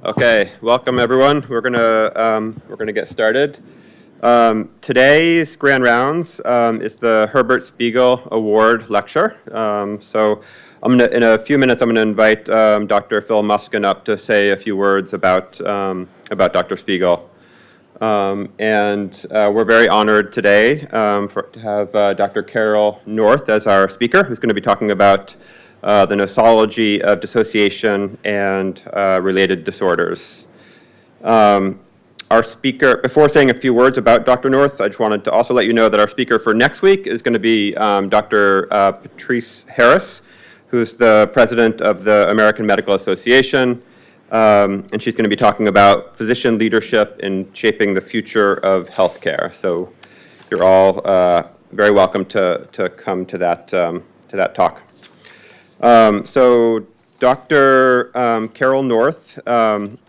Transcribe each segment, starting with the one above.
Okay, welcome everyone. We're gonna get started. Today's grand rounds is the Herbert Spiegel Award lecture. So in a few minutes, I'm gonna invite Dr. Phil Muskin up to say a few words about Dr. Spiegel. We're very honored today to have Dr. Carol North as our speaker, who's going to be talking about the nosology of dissociation and related disorders. Our speaker, before saying a few words about Dr. North, I just wanted to also let you know that our speaker for next week is going to be Dr. Patrice Harris, who's the president of the American Medical Association. And she's going to be talking about physician leadership in shaping the future of healthcare. So you're all very welcome to come to that talk. So Dr. Carol North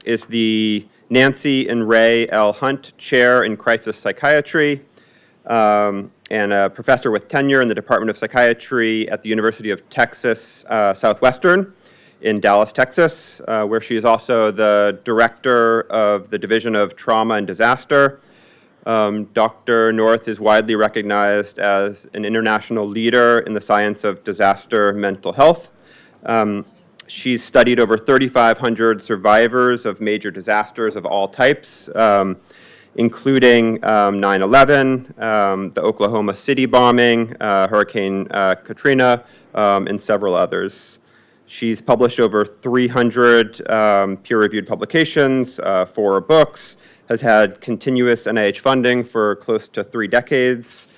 is the Nancy and Ray L. Hunt Chair in Crisis Psychiatry and a professor with tenure in the Department of Psychiatry at the University of Texas Southwestern in Dallas, Texas, where she is also the director of the Division of Trauma and Disaster. Dr. North is widely recognized as an international leader in the science of disaster mental health. She's studied over 3,500 survivors of major disasters of all types, including 9/11, the Oklahoma City bombing, Hurricane Katrina, and several others. She's published over 300 peer-reviewed publications, 4 books, has had continuous NIH funding for close to 3 decades.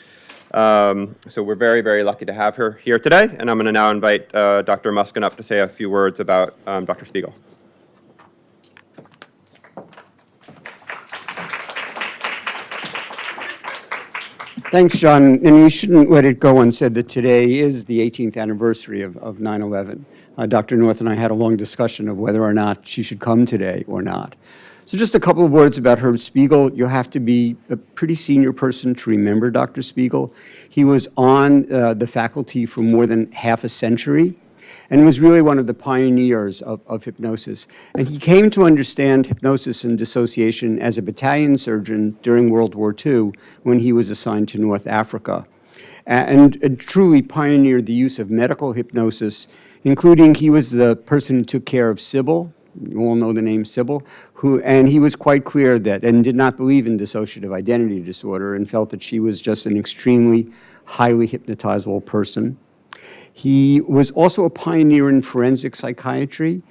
So we're very, very lucky to have her here today, and I'm going to now invite Dr. Muskin up to say a few words about Dr. Spiegel. Thanks, John. And we shouldn't let it go unsaid that today is the 18th anniversary of 9/11. Dr. North and I had a long discussion of whether or not she should come today or not. So just a couple of words about Herbert Spiegel. You have to be a pretty senior person to remember Dr. Spiegel. He was on the faculty for more than half a century and was really one of the pioneers of hypnosis. And he came to understand hypnosis and dissociation as a battalion surgeon during World War II when he was assigned to North Africa, and truly pioneered the use of medical hypnosis, including he was the person who took care of Sybil. You all know the name Sybil, and he was quite clear that, and did not believe in dissociative identity disorder, and felt that she was just an extremely highly hypnotizable person. He was also a pioneer in forensic psychiatry,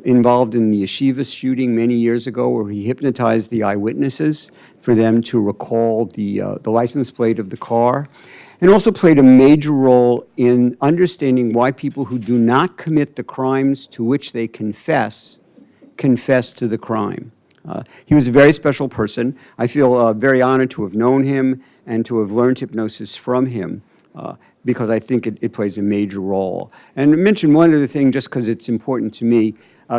involved in the Yeshiva shooting many years ago, where he hypnotized the eyewitnesses for them to recall the license plate of the car, and also played a major role in understanding why people who do not commit the crimes to which they confess to the crime. He was a very special person. I feel very honored to have known him and to have learned hypnosis from him, because I think it plays a major role. And to mention one other thing, just because it's important to me,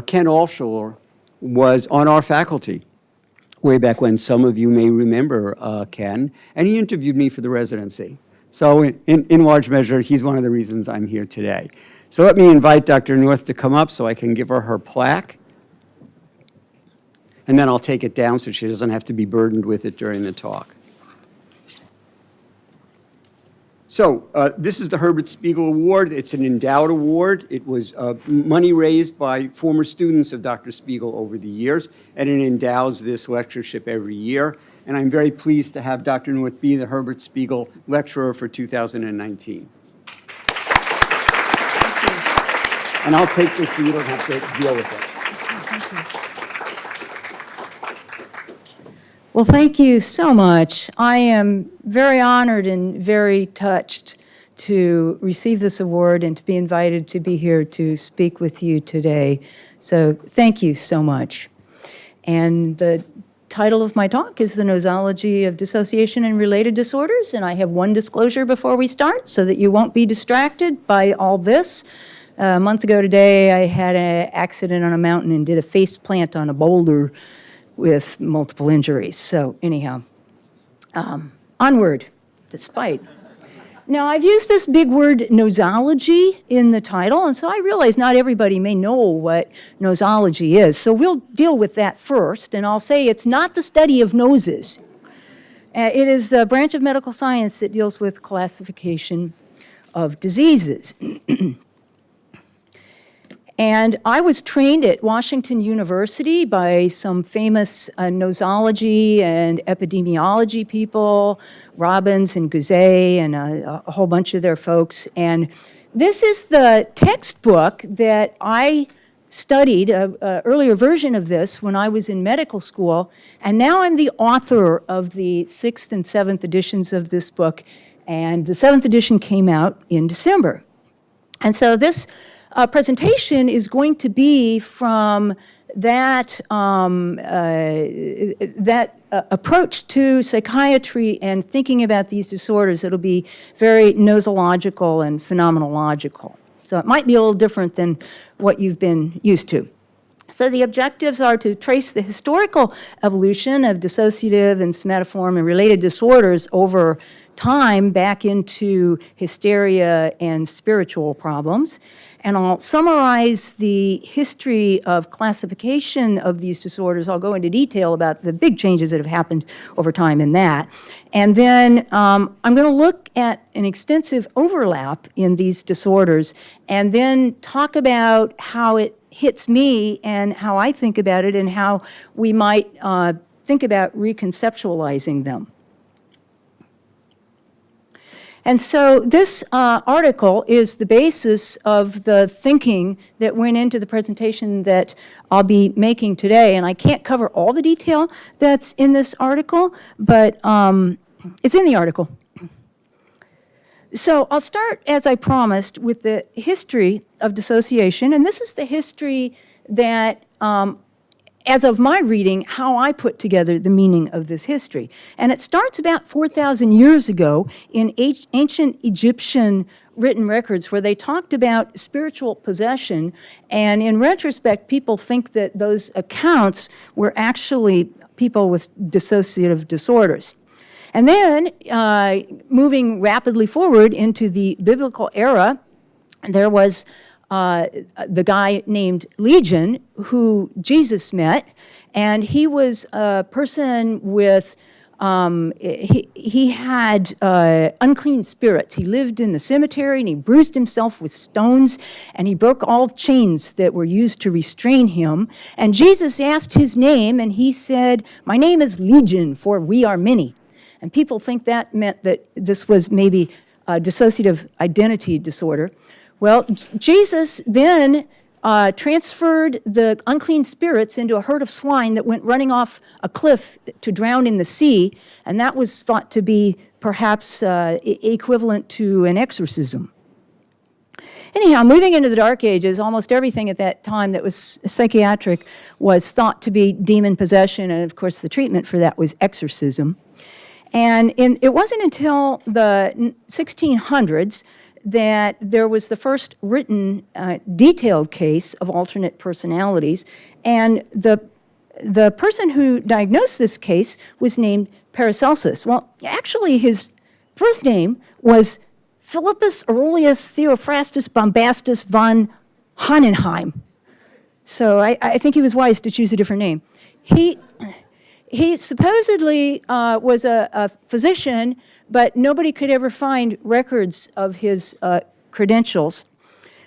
Ken Altschuler was on our faculty way back when. Some of you may remember Ken, and he interviewed me for the residency. So in large measure, he's one of the reasons I'm here today. So let me invite Dr. North to come up so I can give her her plaque. And then I'll take it down so she doesn't have to be burdened with it during the talk. So this is the Herbert Spiegel Award. It's an endowed award. It was money raised by former students of Dr. Spiegel over the years, and it endows this lectureship every year. And I'm very pleased to have Dr. North be the Herbert Spiegel Lecturer for 2019. And I'll take this so you don't have to deal with it. Well, thank you so much. I am very honored and very touched to receive this award and to be invited to be here to speak with you today. So thank you so much. And the title of my talk is The Nosology of Dissociation and Related Disorders, and I have one disclosure before we start so that you won't be distracted by all this. A month ago today, I had an accident on a mountain and did a face plant on a boulder with multiple injuries. So anyhow, onward, despite. Now, I've used this big word nosology in the title, and so I realize not everybody may know what nosology is. So we'll deal with that first, and I'll say it's not the study of noses. It is a branch of medical science that deals with classification of diseases. And I was trained at Washington University by some famous nosology and epidemiology people, Robbins and Guzet and a whole bunch of their folks. And this is the textbook that I studied, an earlier version of this when I was in medical school. And now I'm the author of the 6th and 7th editions of this book. And the 7th edition came out in December. And so this presentation is going to be from that, approach to psychiatry and thinking about these disorders. It'll be very nosological and phenomenological. So it might be a little different than what you've been used to. So the objectives are to trace the historical evolution of dissociative and somatoform and related disorders over time back into hysteria and spiritual problems. And I'll summarize the history of classification of these disorders. I'll go into detail about the big changes that have happened over time in that. And then I'm going to look at an extensive overlap in these disorders and then talk about how it hits me and how I think about it and how we might think about reconceptualizing them. And so this article is the basis of the thinking that went into the presentation that I'll be making today. And I can't cover all the detail that's in this article, but it's in the article. So I'll start, as I promised, with the history of dissociation. And this is the history that as of my reading, how I put together the meaning of this history. And it starts about 4,000 years ago in ancient Egyptian written records where they talked about spiritual possession. And in retrospect, people think that those accounts were actually people with dissociative disorders. And then, moving rapidly forward into the biblical era, there was the guy named Legion, who Jesus met, and he was a person with, he had unclean spirits. He lived in the cemetery, and he bruised himself with stones, and he broke all chains that were used to restrain him. And Jesus asked his name, and he said, "My name is Legion, for we are many." And people think that meant that this was maybe a dissociative identity disorder. Well, Jesus then transferred the unclean spirits into a herd of swine that went running off a cliff to drown in the sea, and that was thought to be perhaps equivalent to an exorcism. Anyhow, moving into the Dark Ages, almost everything at that time that was psychiatric was thought to be demon possession, and of course the treatment for that was exorcism. And it wasn't until the 1600s that there was the first written detailed case of alternate personalities. And the person who diagnosed this case was named Paracelsus. Well, actually his first name was Philippus Aurelius Theophrastus Bombastus von Hohenheim. So I think he was wise to choose a different name. He supposedly was a physician, but nobody could ever find records of his credentials.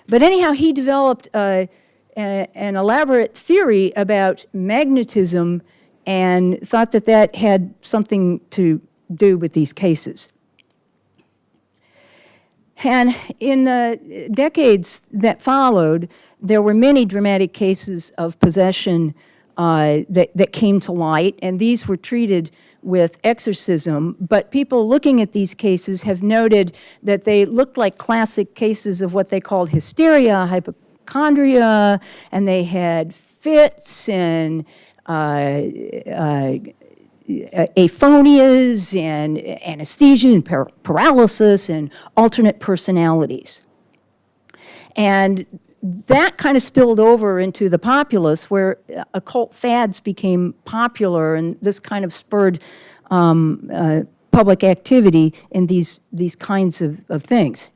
But anyhow, he developed an elaborate theory about magnetism and thought that that had something to do with these cases. And in the decades that followed, there were many dramatic cases of possession that came to light, and these were treated with exorcism. But people looking at these cases have noted that they looked like classic cases of what they called hysteria, hypochondria, and they had fits and aphonias and anesthesia and paralysis and alternate personalities. And that kind of spilled over into the populace, where occult fads became popular, and this kind of spurred public public activity in these kinds of things.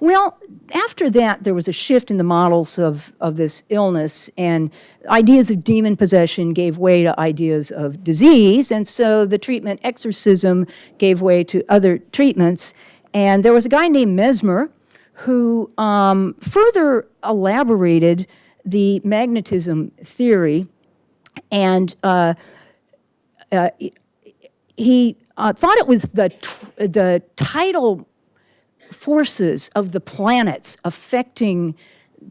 Well, after that, there was a shift in the models of this illness, and ideas of demon possession gave way to ideas of disease, and so the treatment exorcism gave way to other treatments. And there was a guy named Mesmer who further elaborated the magnetism theory, and he thought it was the tidal forces of the planets affecting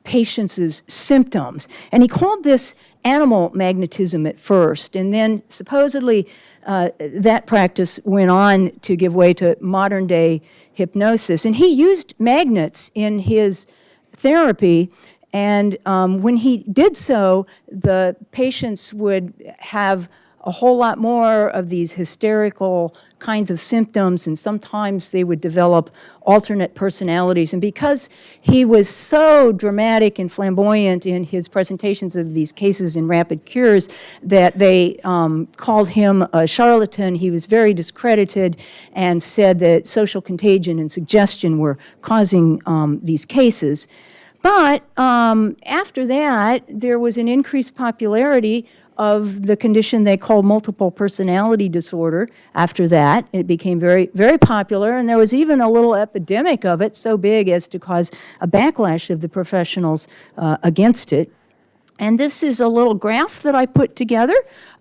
patients' symptoms. And he called this animal magnetism at first, and then supposedly that practice went on to give way to modern-day hypnosis. And he used magnets in his therapy, and when he did so, the patients would have a whole lot more of these hysterical kinds of symptoms, and sometimes they would develop alternate personalities. And because he was so dramatic and flamboyant in his presentations of these cases in rapid cures, that they called him a charlatan. He was very discredited and said that social contagion and suggestion were causing these cases. But after that, there was an increased popularity of the condition they call multiple personality disorder. After that, it became very, very popular, and there was even a little epidemic of it, so big as to cause a backlash of the professionals against it. And this is a little graph that I put together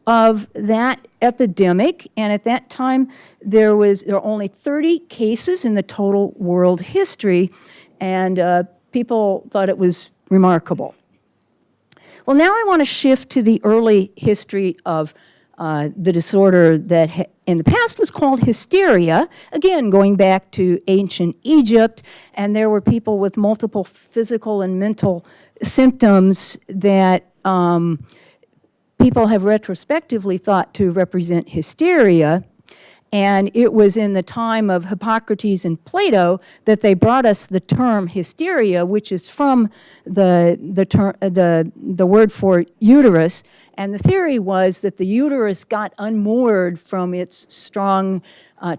of that epidemic, and at that time there were only 30 cases in the total world history, and people thought it was remarkable. Well, now I want to shift to the early history of the disorder that in the past was called hysteria, again, going back to ancient Egypt, and there were people with multiple physical and mental symptoms that people have retrospectively thought to represent hysteria. And it was in the time of Hippocrates and Plato that they brought us the term hysteria, which is from the word for uterus. And the theory was that the uterus got unmoored from its strong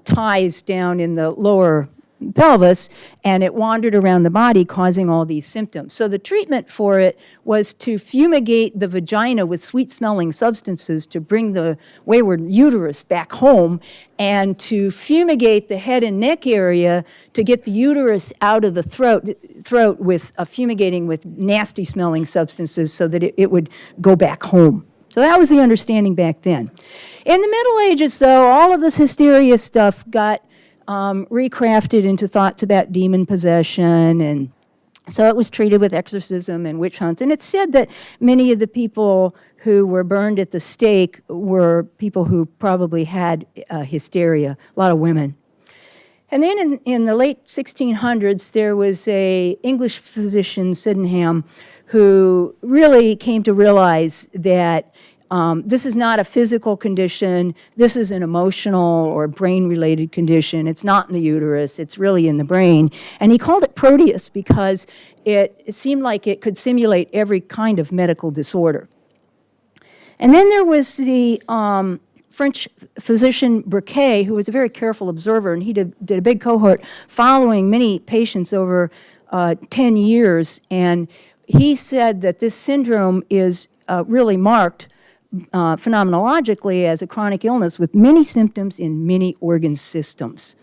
ties down in the lower pelvis, and it wandered around the body, causing all these symptoms. So the treatment for it was to fumigate the vagina with sweet-smelling substances to bring the wayward uterus back home, and to fumigate the head and neck area to get the uterus out of the throat with fumigating with nasty-smelling substances so that it would go back home. So that was the understanding back then. In the Middle Ages, though, all of this hysteria stuff got recrafted into thoughts about demon possession, and so it was treated with exorcism and witch hunts. And it's said that many of the people who were burned at the stake were people who probably had hysteria, a lot of women. And then in the late 1600s, there was an English physician, Sydenham, who really came to realize that this is not a physical condition. This is an emotional or brain-related condition. It's not in the uterus. It's really in the brain. And he called it Proteus because it seemed like it could simulate every kind of medical disorder. And then there was the French physician Briquet, who was a very careful observer, and he did a big cohort following many patients over 10 years. And he said that this syndrome is really marked phenomenologically as a chronic illness with many symptoms in many organ systems.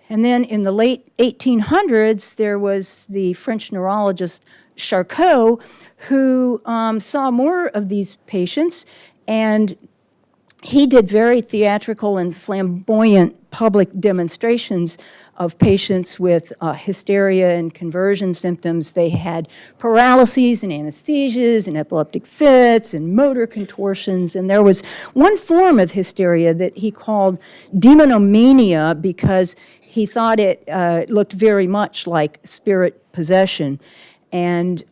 And then in the late 1800s, there was the French neurologist Charcot, who saw more of these patients, and he did very theatrical and flamboyant public demonstrations of patients with hysteria and conversion symptoms. They had paralyses and anesthesias and epileptic fits and motor contortions. And there was one form of hysteria that he called demonomania because he thought it looked very much like spirit possession. And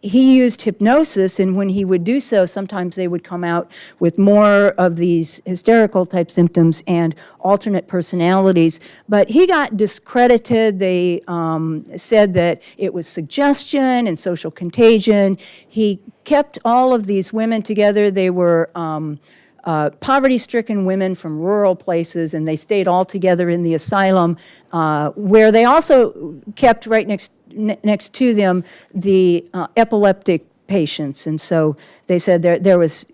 he used hypnosis, and when he would do so, sometimes they would come out with more of these hysterical type symptoms and alternate personalities. But he got discredited. They said that it was suggestion and social contagion. He kept all of these women together. They were poverty-stricken women from rural places, and they stayed all together in the asylum, where they also kept right next to them the epileptic patients. And so they said there was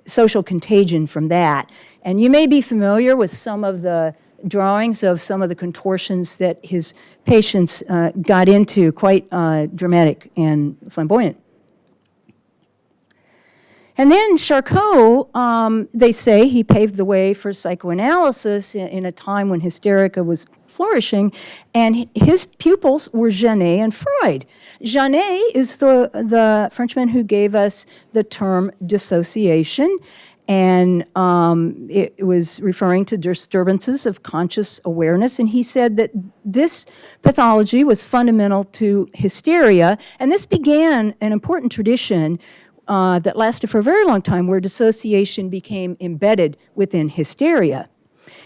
social contagion from that. And you may be familiar with some of the drawings of some of the contortions that his patients got into, quite dramatic and flamboyant. And then Charcot, they say he paved the way for psychoanalysis in a time when hysterica was flourishing, and his pupils were Janet and Freud. Janet is the Frenchman who gave us the term dissociation, and it was referring to disturbances of conscious awareness, and he said that this pathology was fundamental to hysteria, and this began an important tradition that lasted for a very long time, where dissociation became embedded within hysteria.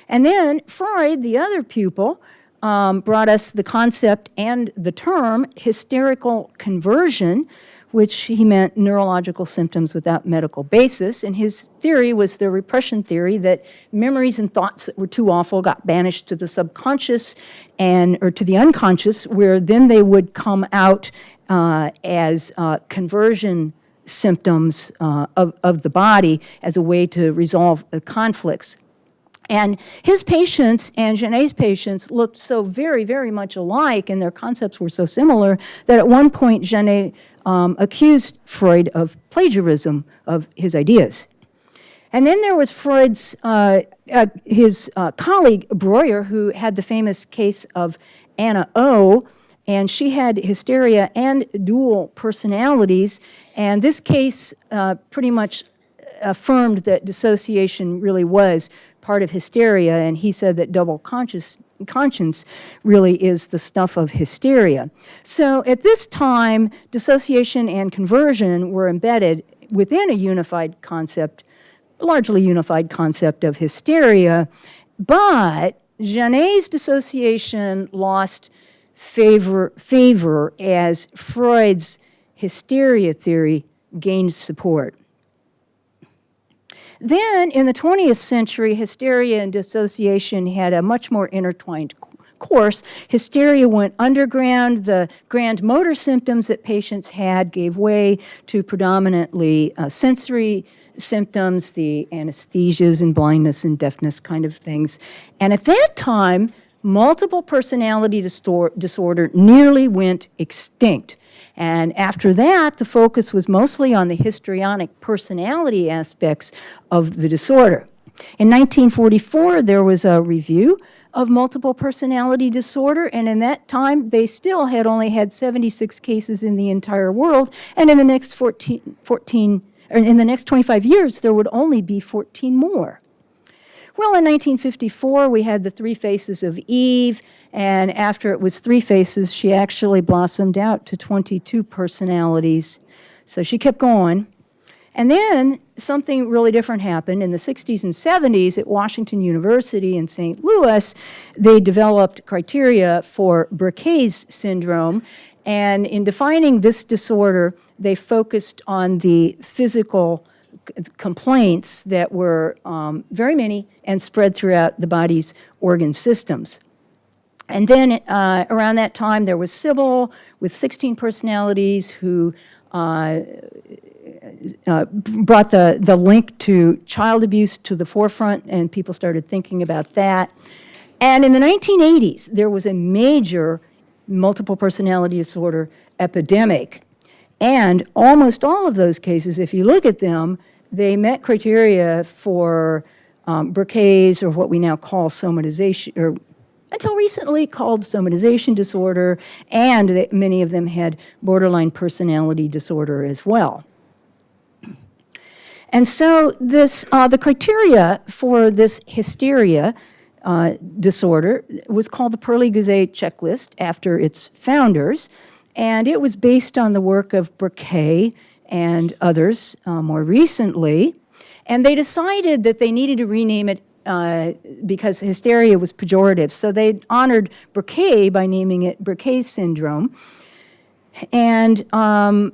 And then Freud, the other pupil, brought us the concept and the term hysterical conversion, which he meant neurological symptoms without medical basis. And his theory was the repression theory, that memories and thoughts that were too awful got banished to the subconscious or to the unconscious, where then they would come out as conversion symptoms of the body as a way to resolve conflicts. And his patients and Janet's patients looked so very, very much alike, and their concepts were so similar, that at one point Janet accused Freud of plagiarism of his ideas. And then there was Freud's, his colleague Breuer, who had the famous case of Anna O., and she had hysteria and dual personalities, and this case pretty much affirmed that dissociation really was part of hysteria, and he said that double conscience really is the stuff of hysteria. So at this time, dissociation and conversion were embedded within a unified concept, largely unified concept of hysteria, but Janet's dissociation lost favor as Freud's hysteria theory gained support. Then, in the 20th century, hysteria and dissociation had a much more intertwined course. Hysteria went underground. The grand motor symptoms that patients had gave way to predominantly sensory symptoms, the anesthesias and blindness and deafness kind of things. And at that time, multiple personality disorder nearly went extinct. And after that, the focus was mostly on the histrionic personality aspects of the disorder. In 1944, there was a review of multiple personality disorder, and in that time, they still had only had 76 cases in the entire world, and in the next 25 years, there would only be 14 more. Well, in 1954, we had the 3 Faces of Eve, and after it was 3 faces, she actually blossomed out to 22 personalities. So she kept going. And then something really different happened. In the 60s and 70s at Washington University in St. Louis, they developed criteria for Burkitt's syndrome, and in defining this disorder, they focused on the physical complaints that were very many and spread throughout the body's organ systems. And then around that time, there was Sybil with 16 personalities who brought the link to child abuse to the forefront, and people started thinking about that. And in the 1980s, there was a major multiple personality disorder epidemic. And almost all of those cases, if you look at them, they met criteria for Burkitt's, or what we now call somatization, or until recently called somatization disorder, and many of them had borderline personality disorder as well. And so this, the criteria for this hysteria disorder was called the Pearly-Guzet checklist after its founders, and it was based on the work of Burkitt and others more recently. And they decided that they needed to rename it because hysteria was pejorative. So they honored Burkitt by naming it Burkitt syndrome. And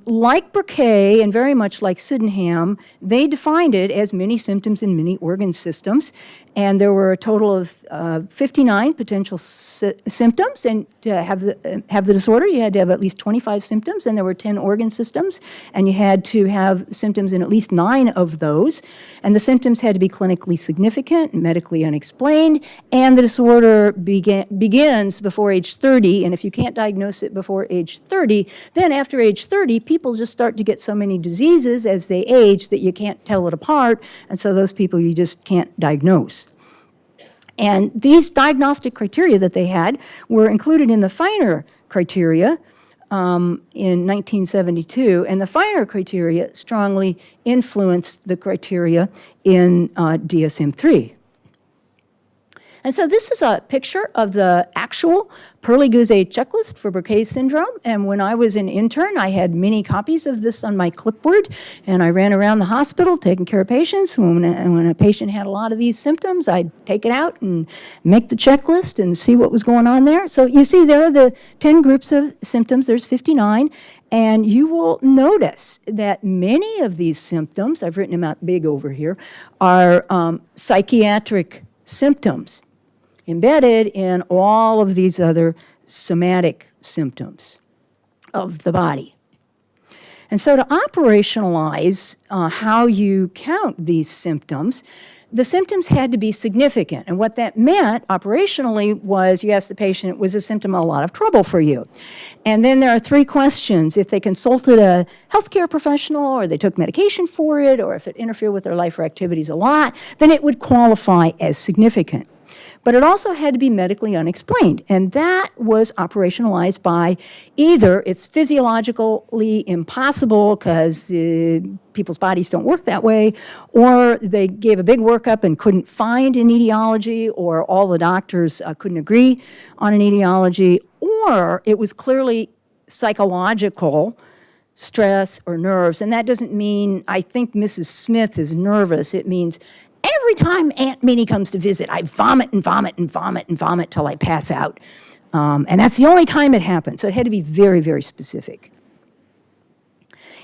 like Burkay, and very much like Sydenham, they defined it as many symptoms in many organ systems. And there were a total of 59 potential symptoms. And to have the disorder, you had to have at least 25 symptoms. And there were 10 organ systems. And you had to have symptoms in at least 9 of those. And the symptoms had to be clinically significant, medically unexplained. And the disorder begins before age 30. And if you can't diagnose it before age 30, then after age 30, people just start to get so many diseases as they age that you can't tell it apart. And so those people you just can't diagnose. And these diagnostic criteria that they had were included in the finer criteria in 1972, and the finer criteria strongly influenced the criteria in DSM-3. And so this is a picture of the actual Perley-Gouze checklist for Burkay syndrome. And when I was an intern, I had many copies of this on my clipboard. And I ran around the hospital taking care of patients. When a patient had a lot of these symptoms, I'd take it out and make the checklist and see what was going on there. So you see there are the 10 groups of symptoms. There's 59. And you will notice that many of these symptoms, I've written them out big over here, are psychiatric symptoms embedded in all of these other somatic symptoms of the body. And so to operationalize how you count these symptoms, the symptoms had to be significant. And what that meant operationally was you asked the patient, was a symptom a lot of trouble for you? And then there are 3 questions. If they consulted a healthcare professional, or they took medication for it, or if it interfered with their life or activities a lot, then it would qualify as significant. But it also had to be medically unexplained, and that was operationalized by either it's physiologically impossible because people's bodies don't work that way, or they gave a big workup and couldn't find an etiology, or all the doctors couldn't agree on an etiology, or it was clearly psychological stress or nerves. And that doesn't mean, I think Mrs. Smith is nervous. It means every time Aunt Minnie comes to visit, I vomit and vomit and vomit and vomit till I pass out. And that's the only time it happened. So it had to be very, very specific.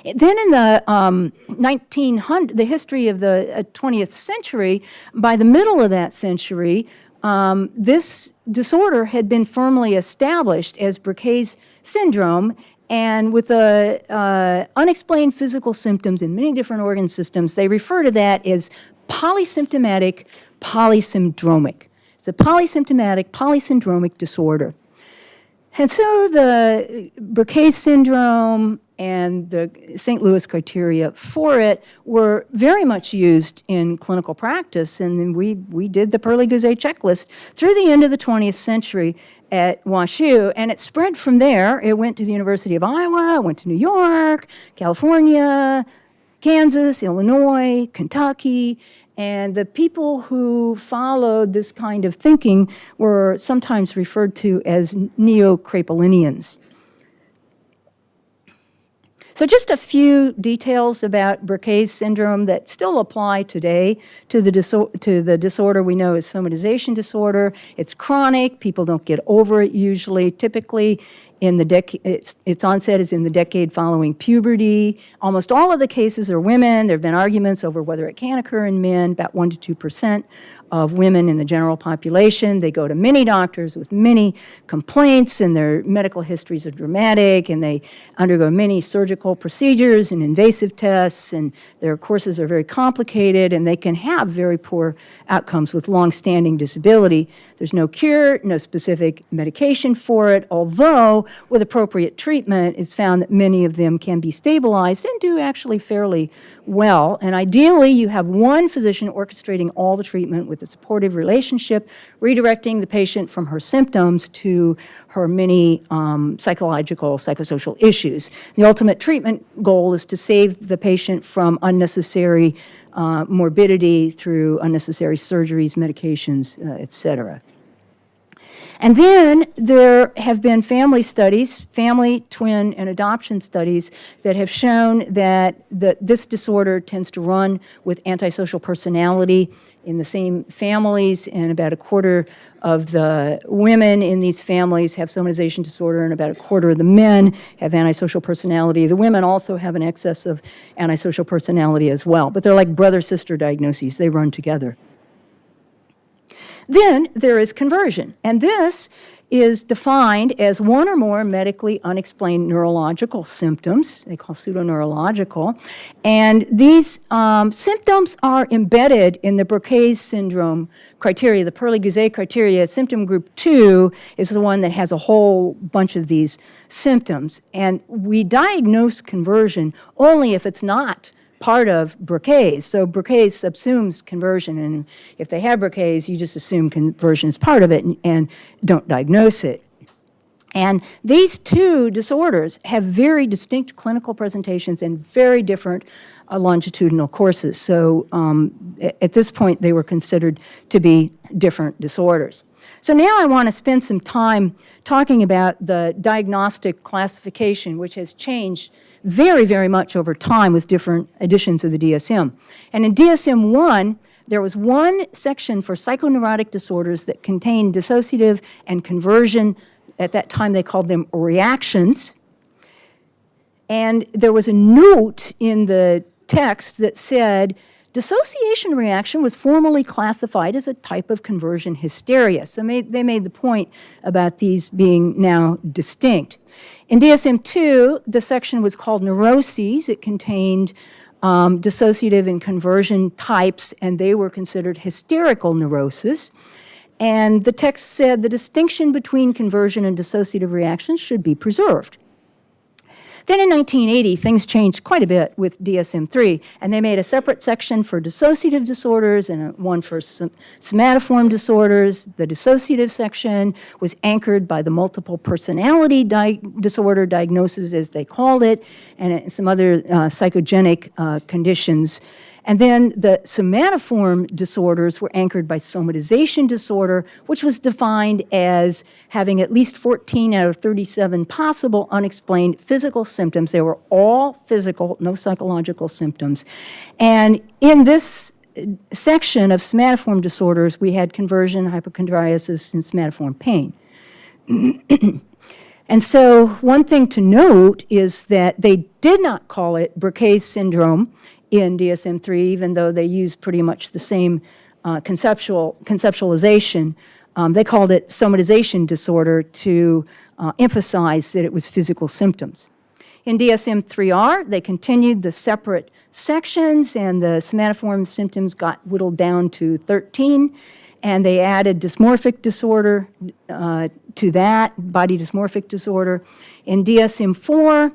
Then in the 1900, the history of the 20th century, by the middle of that century, this disorder had been firmly established as Burkay's syndrome, and with the unexplained physical symptoms in many different organ systems, they refer to that as polysymptomatic, polysyndromic. It's a polysymptomatic, polysyndromic disorder. And so the Burkay syndrome and the St. Louis criteria for it were very much used in clinical practice, and then we did the Perley-Gouze checklist through the end of the 20th century at WashU, and it spread from there. It went to the University of Iowa, it went to New York, California, Kansas, Illinois, Kentucky, and the people who followed this kind of thinking were sometimes referred to as neo-Kraepelinians. So just a few details about Burkay's syndrome that still apply today to the disorder we know as somatization disorder. It's chronic. People don't get over it usually. Typically, in the its onset is in the decade following puberty. Almost all of the cases are women. There have been arguments over whether it can occur in men, about 1% to 2% of women in the general population. They go to many doctors with many complaints, and their medical histories are dramatic, and they undergo many surgical procedures and invasive tests, and their courses are very complicated, and they can have very poor outcomes with long-standing disability. There's no cure, no specific medication for it, although with appropriate treatment, it's found that many of them can be stabilized and do actually fairly well. And ideally, you have one physician orchestrating all the treatment with a supportive relationship, redirecting the patient from her symptoms to her many psychological, psychosocial issues. The ultimate treatment goal is to save the patient from unnecessary morbidity through unnecessary surgeries, medications, et cetera. And then there have been family studies, family, twin, and adoption studies that have shown that this disorder tends to run with antisocial personality in the same families, and about a quarter of the women in these families have somatization disorder, and about a quarter of the men have antisocial personality. The women also have an excess of antisocial personality as well, but they're like brother-sister diagnoses. They run together. Then there is conversion, and this is defined as one or more medically unexplained neurological symptoms, they call pseudoneurological, and these symptoms are embedded in the Burkitt's syndrome criteria, the Perley-Guzet criteria. Symptom group 2 is the one that has a whole bunch of these symptoms, and we diagnose conversion only if it's not part of Burkitt's. So Burkitt's subsumes conversion, and if they have Burkitt's, you just assume conversion is part of it and don't diagnose it. And these two disorders have very distinct clinical presentations and very different longitudinal courses. So at this point, they were considered to be different disorders. So now I want to spend some time talking about the diagnostic classification, which has changed very, very much over time with different editions of the DSM. And in DSM-1, there was one section for psychoneurotic disorders that contained dissociative and conversion. At that time, they called them reactions. And there was a note in the text that said, dissociation reaction was formally classified as a type of conversion hysteria. So they made the point about these being now distinct. In DSM-2, the section was called neuroses. It contained dissociative and conversion types, and they were considered hysterical neuroses. And the text said the distinction between conversion and dissociative reactions should be preserved. Then in 1980, things changed quite a bit with DSM-3, and they made a separate section for dissociative disorders and one for somatoform disorders. The dissociative section was anchored by the multiple personality disorder diagnosis, as they called it, and some other psychogenic conditions. And then the somatoform disorders were anchored by somatization disorder, which was defined as having at least 14 out of 37 possible unexplained physical symptoms. They were all physical, no psychological symptoms. And in this section of somatoform disorders, we had conversion, hypochondriasis, and somatoform pain. And so one thing to note is that they did not call it Burkitt's syndrome in DSM-3, even though they use pretty much the same conceptualization. They called it somatization disorder to emphasize that it was physical symptoms. In DSM-3R, they continued the separate sections, and the somatoform symptoms got whittled down to 13, and they added dysmorphic disorder to that, body dysmorphic disorder. In DSM-4,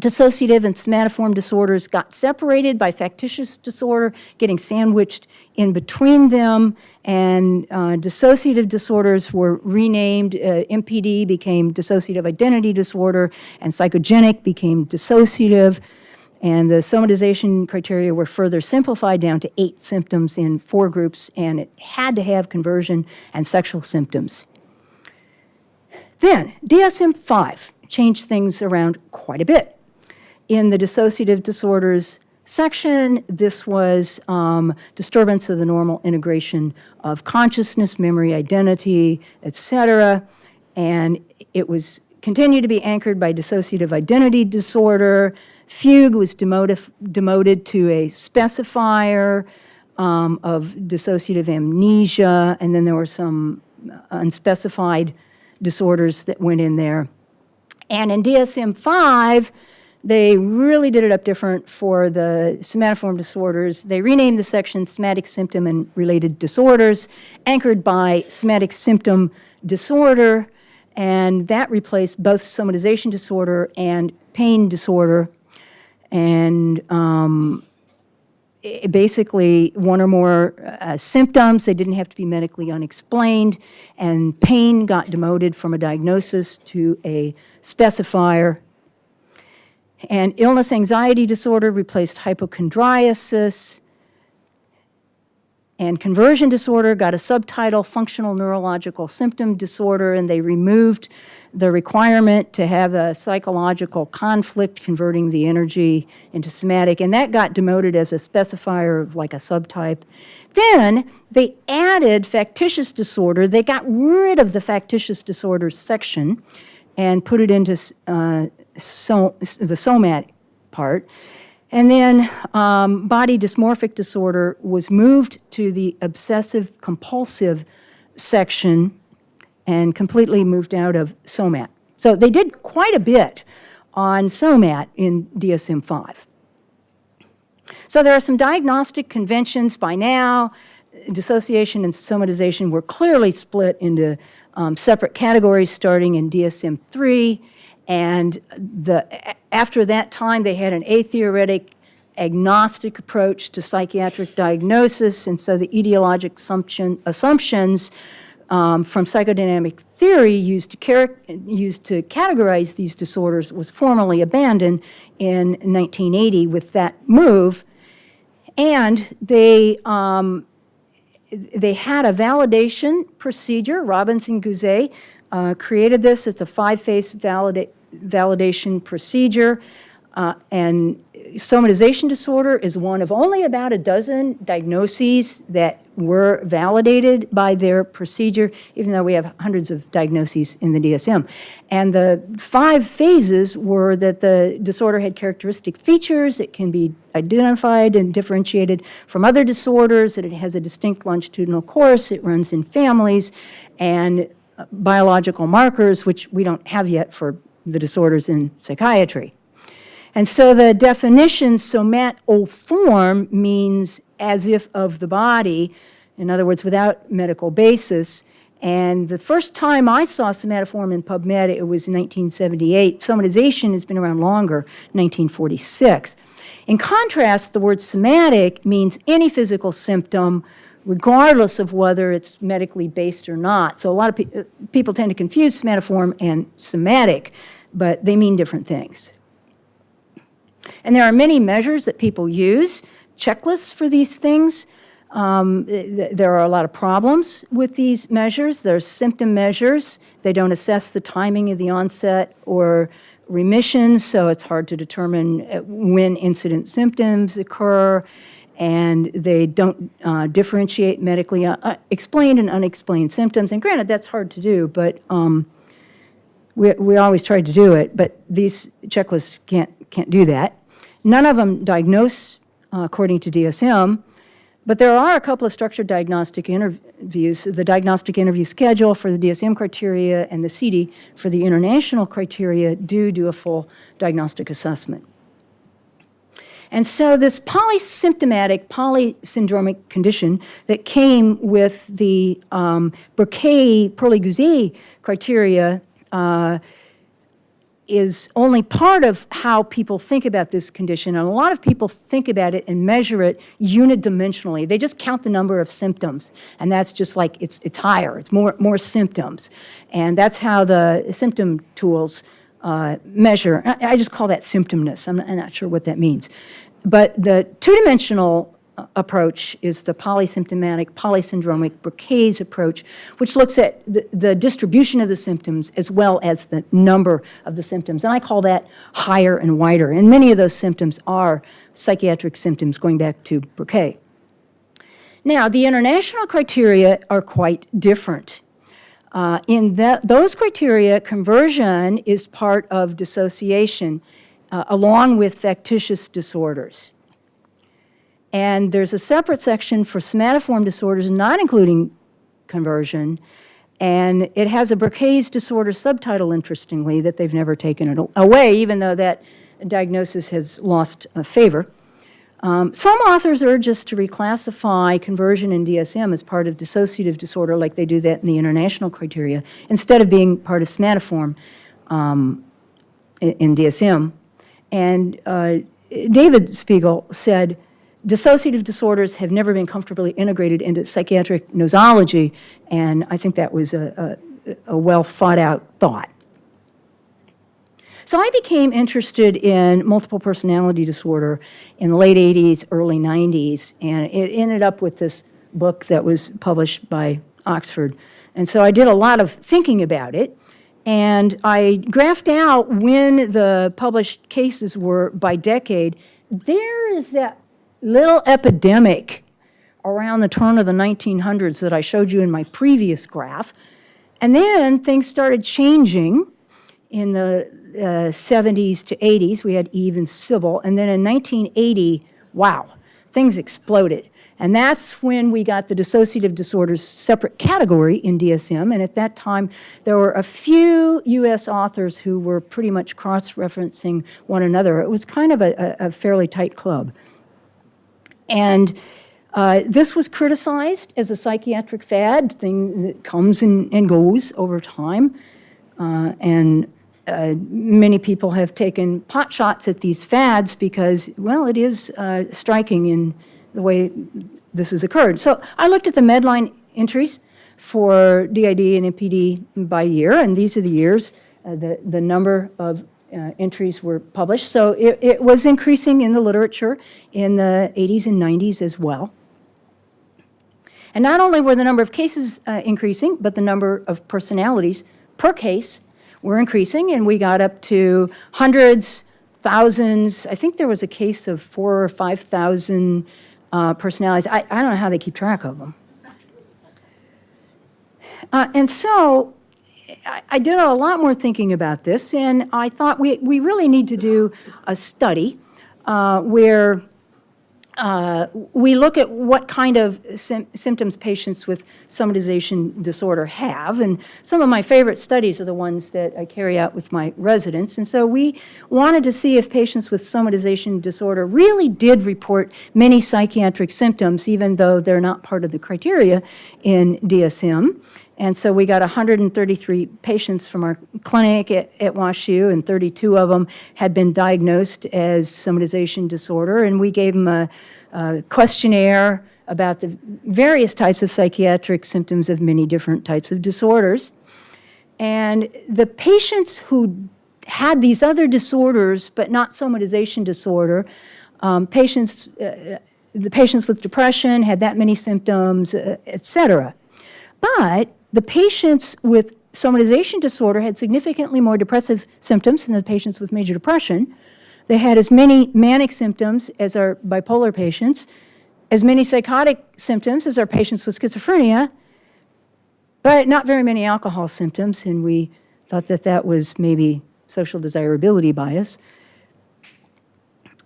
dissociative and somatoform disorders got separated by factitious disorder, getting sandwiched in between them, and dissociative disorders were renamed. MPD became dissociative identity disorder, and psychogenic became dissociative, and the somatization criteria were further simplified down to 8 symptoms in 4 groups, and it had to have conversion and sexual symptoms. Then DSM-5 changed things around quite a bit. In the dissociative disorders section, this was disturbance of the normal integration of consciousness, memory, identity, etc. And it was continued to be anchored by dissociative identity disorder. Fugue was demoted to a specifier of dissociative amnesia, and then there were some unspecified disorders that went in there. And in DSM-5, they really did it up different for the somatoform disorders. They renamed the section somatic symptom and related disorders, anchored by somatic symptom disorder, and that replaced both somatization disorder and pain disorder. And basically, one or more symptoms, they didn't have to be medically unexplained, and pain got demoted from a diagnosis to a specifier. And illness anxiety disorder replaced hypochondriasis. And conversion disorder got a subtitle, functional neurological symptom disorder, and they removed the requirement to have a psychological conflict converting the energy into somatic, and that got demoted as a specifier of like a subtype. Then they added factitious disorder. They got rid of the factitious disorders section and put it into the somatic part. And then body dysmorphic disorder was moved to the obsessive compulsive section and completely moved out of SOMAT. So they did quite a bit on SOMAT in DSM-5. So there are some diagnostic conventions by now. Dissociation and somatization were clearly split into separate categories starting in DSM-3. And after that time, they had an atheoretic, agnostic approach to psychiatric diagnosis, and so the etiologic assumptions from psychodynamic theory used to categorize these disorders was formally abandoned in 1980 with that move, and they had a validation procedure. Robinson-Guzet created this. It's a 5-phase validation procedure, and somatization disorder is one of only about a dozen diagnoses that were validated by their procedure, even though we have hundreds of diagnoses in the DSM. And the 5 phases were that the disorder had characteristic features, it can be identified and differentiated from other disorders, that it has a distinct longitudinal course, it runs in families, and biological markers, which we don't have yet for the disorders in psychiatry. And so the definition somatoform means as if of the body, in other words, without medical basis. And the first time I saw somatoform in PubMed, it was in 1978. Somatization has been around longer, 1946. In contrast, the word somatic means any physical symptom, regardless of whether it's medically based or not. So a lot of people tend to confuse somatoform and somatic, but they mean different things. And there are many measures that people use, checklists for these things. There are a lot of problems with these measures. There's symptom measures. They don't assess the timing of the onset or remission, so it's hard to determine when incident symptoms occur, and they don't differentiate medically explained and unexplained symptoms. And granted, that's hard to do, but we always try to do it, but these checklists can't do that. None of them diagnose according to DSM, but there are a couple of structured diagnostic interviews. The diagnostic interview schedule for the DSM criteria and the CD for the international criteria do a full diagnostic assessment. And so this polysymptomatic, polysyndromic condition that came with the Burkay-Perley-Guzet criteria is only part of how people think about this condition. And a lot of people think about it and measure it unidimensionally. They just count the number of symptoms, and that's just like it's higher, it's more symptoms. And that's how the symptom tools measure. I just call that symptomness. I'm not sure what that means. But the two-dimensional approach is the polysymptomatic, polysyndromic Burkay's approach, which looks at the distribution of the symptoms as well as the number of the symptoms. And I call that higher and wider. And many of those symptoms are psychiatric symptoms going back to Burkay. Now, the international criteria are quite different. In those criteria, conversion is part of dissociation, along with factitious disorders. And there's a separate section for somatoform disorders, not including conversion, and it has a Burkay's disorder subtitle, interestingly, that they've never taken it away, even though that diagnosis has lost favor. Some authors urge us to reclassify conversion in DSM as part of dissociative disorder, like they do that in the international criteria, instead of being part of somatoform in DSM. And David Spiegel said, dissociative disorders have never been comfortably integrated into psychiatric nosology, and I think that was a well-thought-out thought. So I became interested in multiple personality disorder in the late 80s, early 90s, and it ended up with this book that was published by Oxford. And so I did a lot of thinking about it, and I graphed out when the published cases were by decade. There is that little epidemic around the turn of the 1900s that I showed you in my previous graph. And then things started changing in the 70s to 80s. We had Eve and Sybil. And then in 1980, wow, things exploded. And that's when we got the dissociative disorders separate category in DSM. And at that time, there were a few US authors who were pretty much cross-referencing one another. It was kind of a fairly tight club. And this was criticized as a psychiatric fad, thing that comes and goes over time. Many people have taken pot shots at these fads because, well, it is striking in the way this has occurred. So I looked at the Medline entries for DID and MPD by year, and these are the years the number of entries were published. So it was increasing in the literature in the 80s and 90s as well. And not only were the number of cases increasing, but the number of personalities per case were increasing, and we got up to hundreds, thousands. I think there was a case of 4,000 or 5,000 personalities. I don't know how they keep track of them. And so I did a lot more thinking about this, and I thought we really need to do a study where we look at what kind of symptoms patients with somatization disorder have, and some of my favorite studies are the ones that I carry out with my residents. And so we wanted to see if patients with somatization disorder really did report many psychiatric symptoms, even though they're not part of the criteria in DSM. And so we got 133 patients from our clinic at WashU, and 32 of them had been diagnosed as somatization disorder. And we gave them a questionnaire about the various types of psychiatric symptoms of many different types of disorders. And the patients who had these other disorders, but not somatization disorder, the patients with depression had that many symptoms, et cetera. But the patients with somatization disorder had significantly more depressive symptoms than the patients with major depression. They had as many manic symptoms as our bipolar patients, as many psychotic symptoms as our patients with schizophrenia, but not very many alcohol symptoms, and we thought that that was maybe social desirability bias.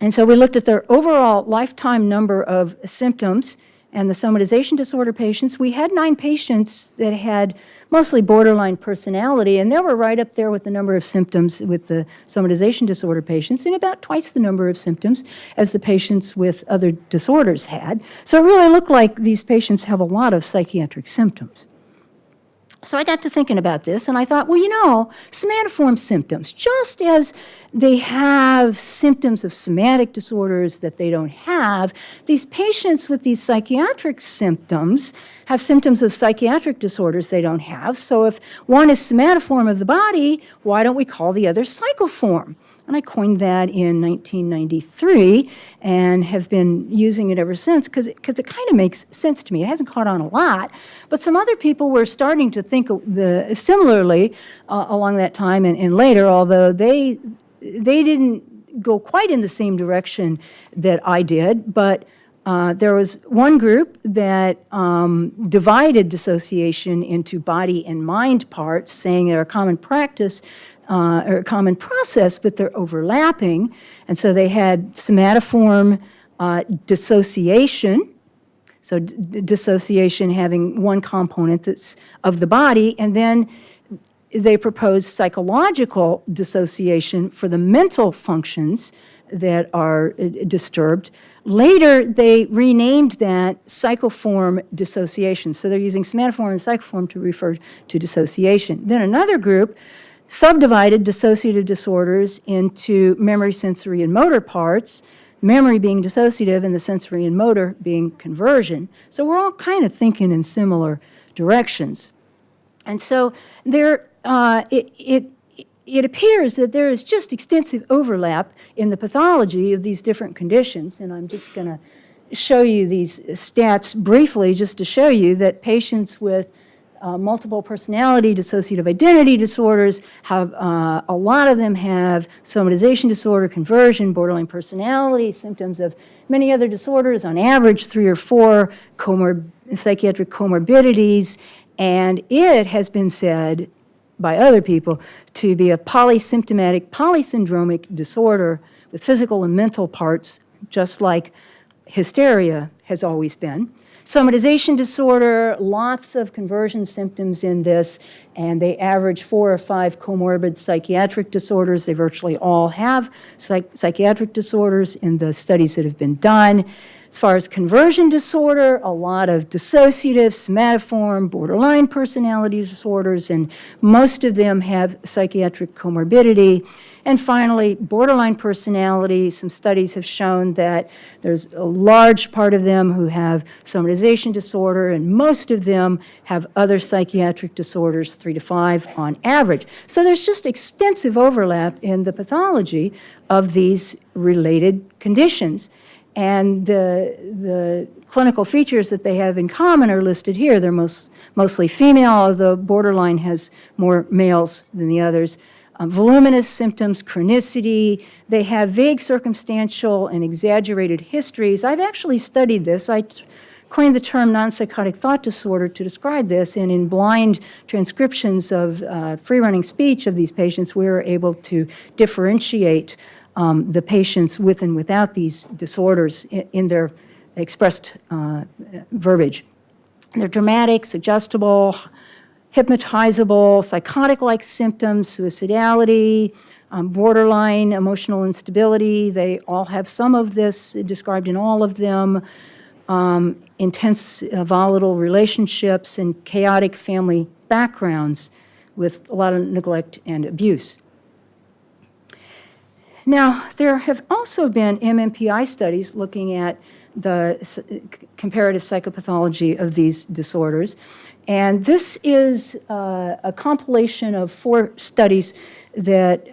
And so we looked at their overall lifetime number of symptoms and the somatization disorder patients. We had 9 patients that had mostly borderline personality, and they were right up there with the number of symptoms with the somatization disorder patients, and about twice the number of symptoms as the patients with other disorders had. So it really looked like these patients have a lot of psychiatric symptoms. So I got to thinking about this, and I thought, well, you know, somatoform symptoms, just as they have symptoms of somatic disorders that they don't have, these patients with these psychiatric symptoms have symptoms of psychiatric disorders they don't have. So if one is somatoform of the body, why don't we call the other psychoform? And I coined that in 1993 and have been using it ever since because it kind of makes sense to me. It hasn't caught on a lot, but some other people were starting to think similarly along that time and later, although they didn't go quite in the same direction that I did, but there was one group that divided dissociation into body and mind parts, saying they're a common practice or a common process, but they're overlapping. And so they had somatoform dissociation, so dissociation having one component that's of the body, and then they proposed psychological dissociation for the mental functions that are disturbed. Later, they renamed that psychoform dissociation. So they're using somatoform and psychoform to refer to dissociation. Then another group subdivided dissociative disorders into memory, sensory, and motor parts, memory being dissociative and the sensory and motor being conversion. So we're all kind of thinking in similar directions. And so there, it appears that there is just extensive overlap in the pathology of these different conditions, and I'm just going to show you these stats briefly, just to show you that patients with multiple personality dissociative identity disorders have, a lot of them have somatization disorder, conversion, borderline personality, symptoms of many other disorders, on average 3 or 4 psychiatric comorbidities, and it has been said by other people to be a polysymptomatic, polysyndromic disorder with physical and mental parts, just like hysteria has always been. Somatization disorder, lots of conversion symptoms in this, and they average 4 or 5 comorbid psychiatric disorders. They virtually all have psychiatric disorders in the studies that have been done. As far as conversion disorder, a lot of dissociative, somatoform, borderline personality disorders, and most of them have psychiatric comorbidity. And finally, borderline personality, some studies have shown that there's a large part of them who have somatization disorder, and most of them have other psychiatric disorders, 3 to 5 on average. So there's just extensive overlap in the pathology of these related conditions. And the clinical features that they have in common are listed here. They're mostly female, although borderline has more males than the others. Voluminous symptoms, chronicity. They have vague circumstantial and exaggerated histories. I've actually studied this. I coined the term non-psychotic thought disorder to describe this, and in blind transcriptions of free-running speech of these patients, we were able to differentiate the patients with and without these disorders in their expressed verbiage. They're dramatic, suggestible, hypnotizable, psychotic-like symptoms, suicidality, borderline emotional instability. They all have some of this described in all of them. Intense volatile relationships and chaotic family backgrounds with a lot of neglect and abuse. Now, there have also been MMPI studies looking at the comparative psychopathology of these disorders. And this is a compilation of 4 studies that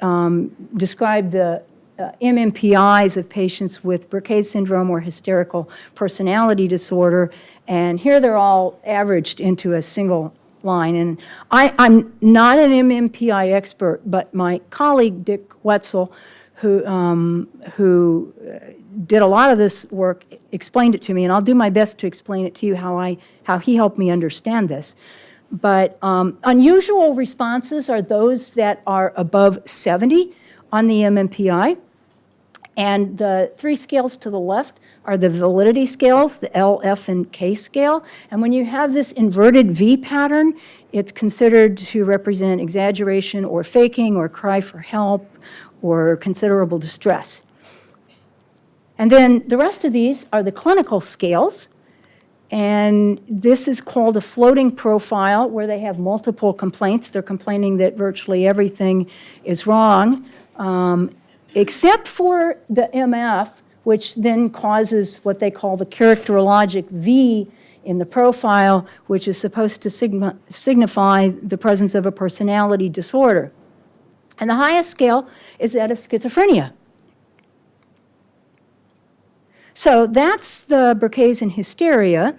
describe the MMPIs of patients with Burkitt syndrome or hysterical personality disorder. And here they're all averaged into a single line. And I'm not an MMPI expert, but my colleague, Dick Wetzel, who did a lot of this work, explained it to me, and I'll do my best to explain it to you how he helped me understand this. But unusual responses are those that are above 70 on the MMPI. And the 3 scales to the left are the validity scales, the L, F, and K scale. And when you have this inverted V pattern, it's considered to represent exaggeration or faking or cry for help or considerable distress. And then the rest of these are the clinical scales. And this is called a floating profile, where they have multiple complaints. They're complaining that virtually everything is wrong, except for the MF, which then causes what they call the characterologic V in the profile, which is supposed to signify the presence of a personality disorder. And the highest scale is that of schizophrenia. So that's the Burkitt and hysteria.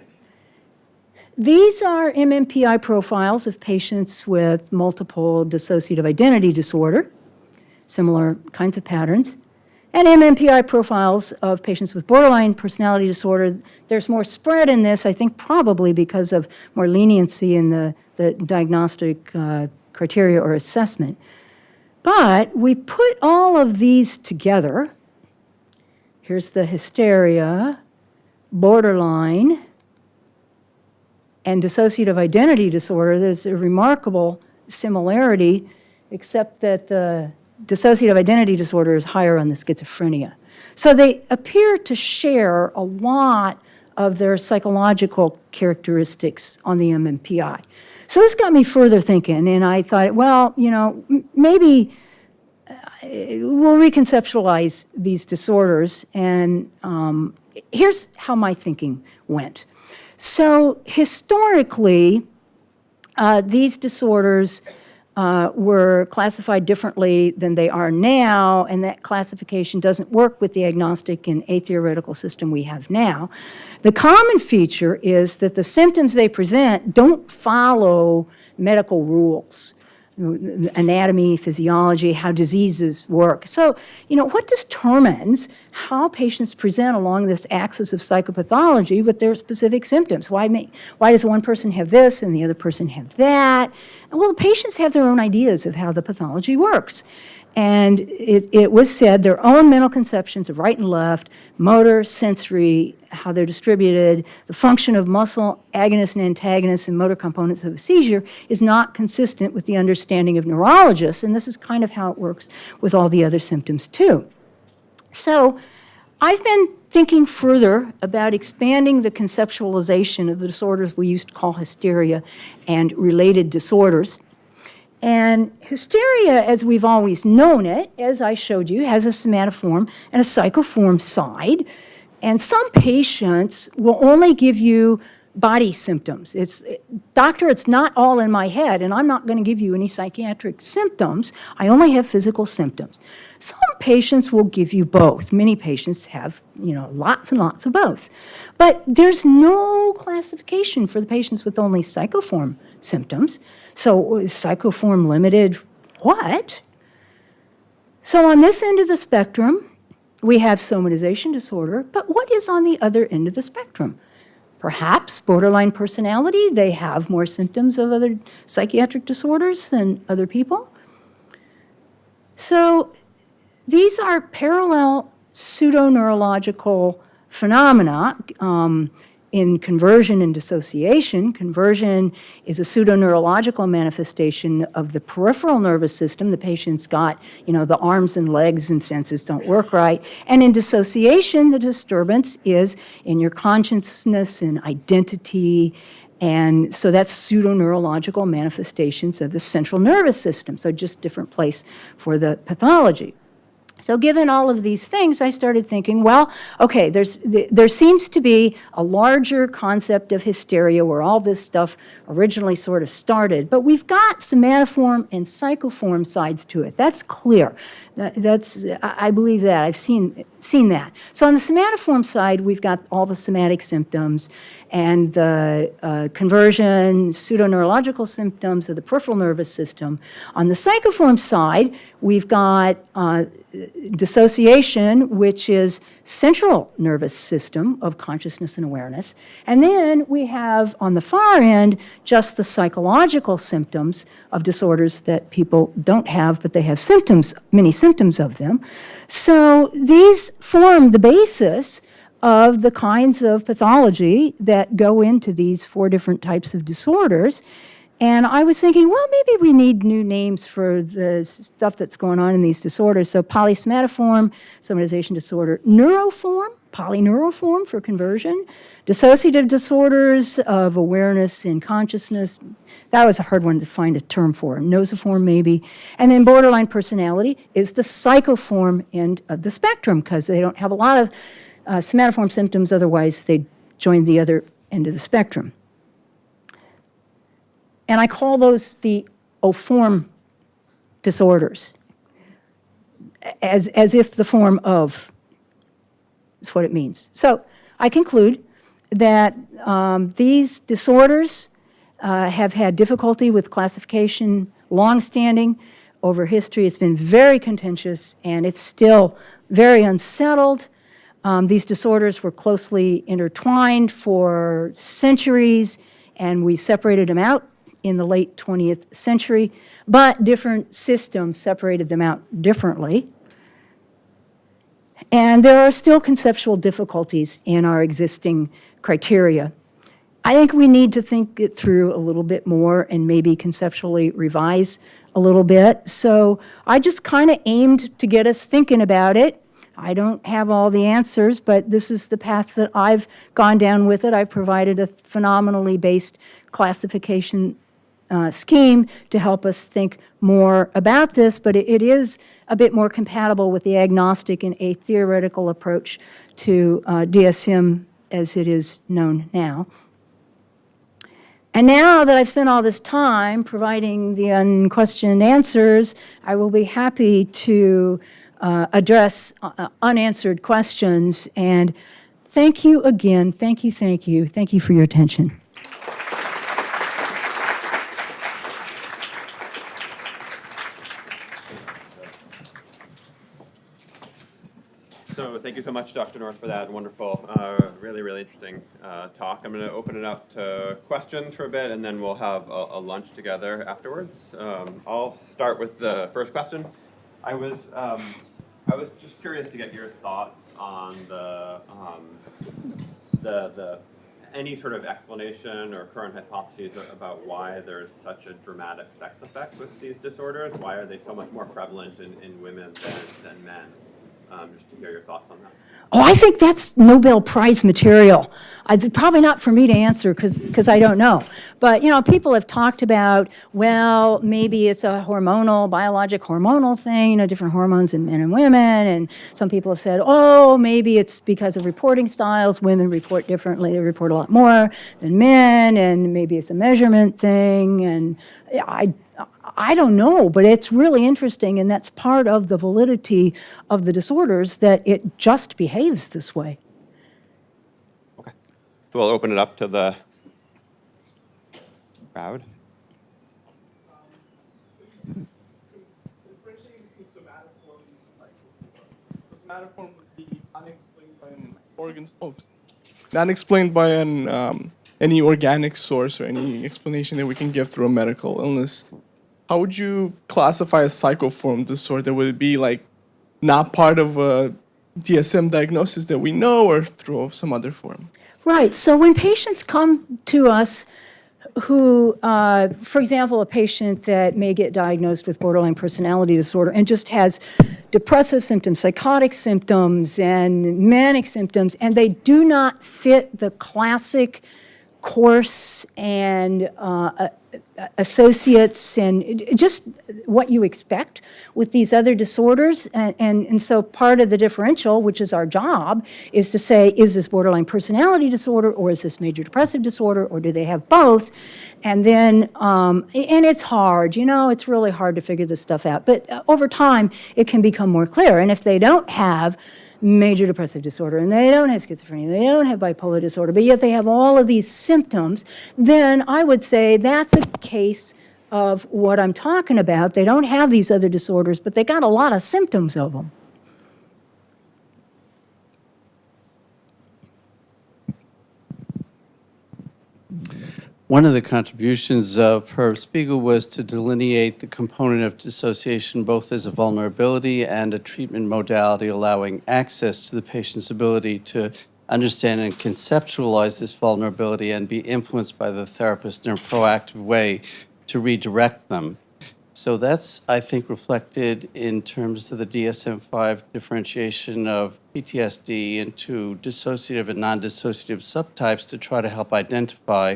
These are MMPI profiles of patients with multiple dissociative identity disorder, similar kinds of patterns, and MMPI profiles of patients with borderline personality disorder. There's more spread in this, I think probably because of more leniency in the diagnostic criteria or assessment. But we put all of these together. Here's the hysteria, borderline, and dissociative identity disorder. There's a remarkable similarity, except that the dissociative identity disorder is higher on the schizophrenia. So they appear to share a lot of their psychological characteristics on the MMPI. So this got me further thinking, and I thought, well, you know, maybe we'll reconceptualize these disorders, and here's how my thinking went. So historically, these disorders were classified differently than they are now, and that classification doesn't work with the agnostic and atheoretical system we have now. The common feature is that the symptoms they present don't follow medical rules, anatomy, physiology, how diseases work. So, what determines how patients present along this axis of psychopathology with their specific symptoms? Why does one person have this and the other person have that? Well, the patients have their own ideas of how the pathology works. And it was said their own mental conceptions of right and left, motor, sensory, how they're distributed, the function of muscle agonists and antagonists and motor components of a seizure is not consistent with the understanding of neurologists, and this is kind of how it works with all the other symptoms too. So I've been thinking further about expanding the conceptualization of the disorders we used to call hysteria and related disorders. And hysteria, as we've always known it, as I showed you, has a somatoform and a psychoform side. And some patients will only give you body symptoms. Doctor, it's not all in my head, and I'm not going to give you any psychiatric symptoms. I only have physical symptoms. Some patients will give you both. Many patients have, lots and lots of both. But there's no classification for the patients with only psychoform symptoms. So is psychoform limited? What? So on this end of the spectrum, we have somatization disorder, but what is on the other end of the spectrum? Perhaps borderline personality, they have more symptoms of other psychiatric disorders than other people. So these are parallel pseudoneurological phenomena in conversion and dissociation. Conversion is a pseudoneurological manifestation of the peripheral nervous system. The patient's got, the arms and legs and senses don't work right. And in dissociation, the disturbance is in your consciousness and identity. And so that's pseudoneurological manifestations of the central nervous system. So just different place for the pathology. So given all of these things, I started thinking, well, okay, there seems to be a larger concept of hysteria where all this stuff originally sort of started, but we've got somatoform and psychoform sides to it. That's clear. I believe that. I've seen that. So on the somatoform side, we've got all the somatic symptoms and the conversion, pseudoneurological symptoms of the peripheral nervous system. On the psychoform side, we've got dissociation, which is central nervous system of consciousness and awareness. And then we have, on the far end, just the psychological symptoms of disorders that people don't have, but they have symptoms, many symptoms of them. So these form the basis of the kinds of pathology that go into these 4 different types of disorders. And I was thinking, well, maybe we need new names for the stuff that's going on in these disorders. So polysomatoform, somatization disorder, neuroform, polyneuroform for conversion, dissociative disorders of awareness and consciousness. That was a hard one to find a term for. Nosiform, maybe. And then borderline personality is the psychoform end of the spectrum because they don't have a lot of somatoform symptoms, otherwise they'd join the other end of the spectrum. And I call those the oform disorders, as if the form of is what it means. So I conclude that these disorders have had difficulty with classification, long-standing, over history. It's been very contentious, and it's still very unsettled. These disorders were closely intertwined for centuries, and we separated them out in the late 20th century, but different systems separated them out differently. And there are still conceptual difficulties in our existing criteria. I think we need to think it through a little bit more and maybe conceptually revise a little bit. So I just kind of aimed to get us thinking about it. I don't have all the answers, but this is the path that I've gone down with it. I've provided a phenomenally based classification scheme to help us think more about this, but it is a bit more compatible with the agnostic and atheoretical approach to DSM as it is known now. And now that I've spent all this time providing the unquestioned answers, I will be happy to address unanswered questions. And thank you again. Thank you, thank you. Thank you for your attention. So thank you so much, Dr. North, for that wonderful, really, really interesting talk. I'm going to open it up to questions for a bit, and then we'll have a lunch together afterwards. I'll start with the first question. I was just curious to get your thoughts on the any sort of explanation or current hypotheses about why there's such a dramatic sex effect with these disorders. Why are they so much more prevalent in women than men? Just to hear your thoughts on that. Oh, I think that's Nobel Prize material. Probably not for me to answer because I don't know. But, you know, people have talked about, well, maybe it's a biologic hormonal thing, you know, different hormones in men and women. And some people have said, oh, maybe it's because of reporting styles. Women report differently. They report a lot more than men. And maybe it's a measurement thing. And I don't know, but it's really interesting, and that's part of the validity of the disorders, that it just behaves this way. Okay. So we'll open it up to the crowd. So you said differentiating between somatic form and psychoform. So somatic form would be unexplained by an unexplained by any organic source or any explanation that we can give through a medical illness. How would you classify a psychoform disorder? Would it be like not part of a DSM diagnosis that we know, or through some other form? Right. So when patients come to us who, for example, a patient that may get diagnosed with borderline personality disorder and just has depressive symptoms, psychotic symptoms, and manic symptoms, and they do not fit the classic course and associates and just what you expect with these other disorders. And so part of the differential, which is our job, is to say, is this borderline personality disorder, or is this major depressive disorder, or do they have both? And then, and it's hard, you know, it's really hard to figure this stuff out. But over time, it can become more clear. And if they don't have major depressive disorder, and they don't have schizophrenia, they don't have bipolar disorder, but yet they have all of these symptoms, then I would say that's a case of what I'm talking about. They don't have these other disorders, but they got a lot of symptoms of them. One of the contributions of Herb Spiegel was to delineate the component of dissociation both as a vulnerability and a treatment modality, allowing access to the patient's ability to understand and conceptualize this vulnerability and be influenced by the therapist in a proactive way to redirect them. So that's, I think, reflected in terms of the DSM-5 differentiation of PTSD into dissociative and non-dissociative subtypes to try to help identify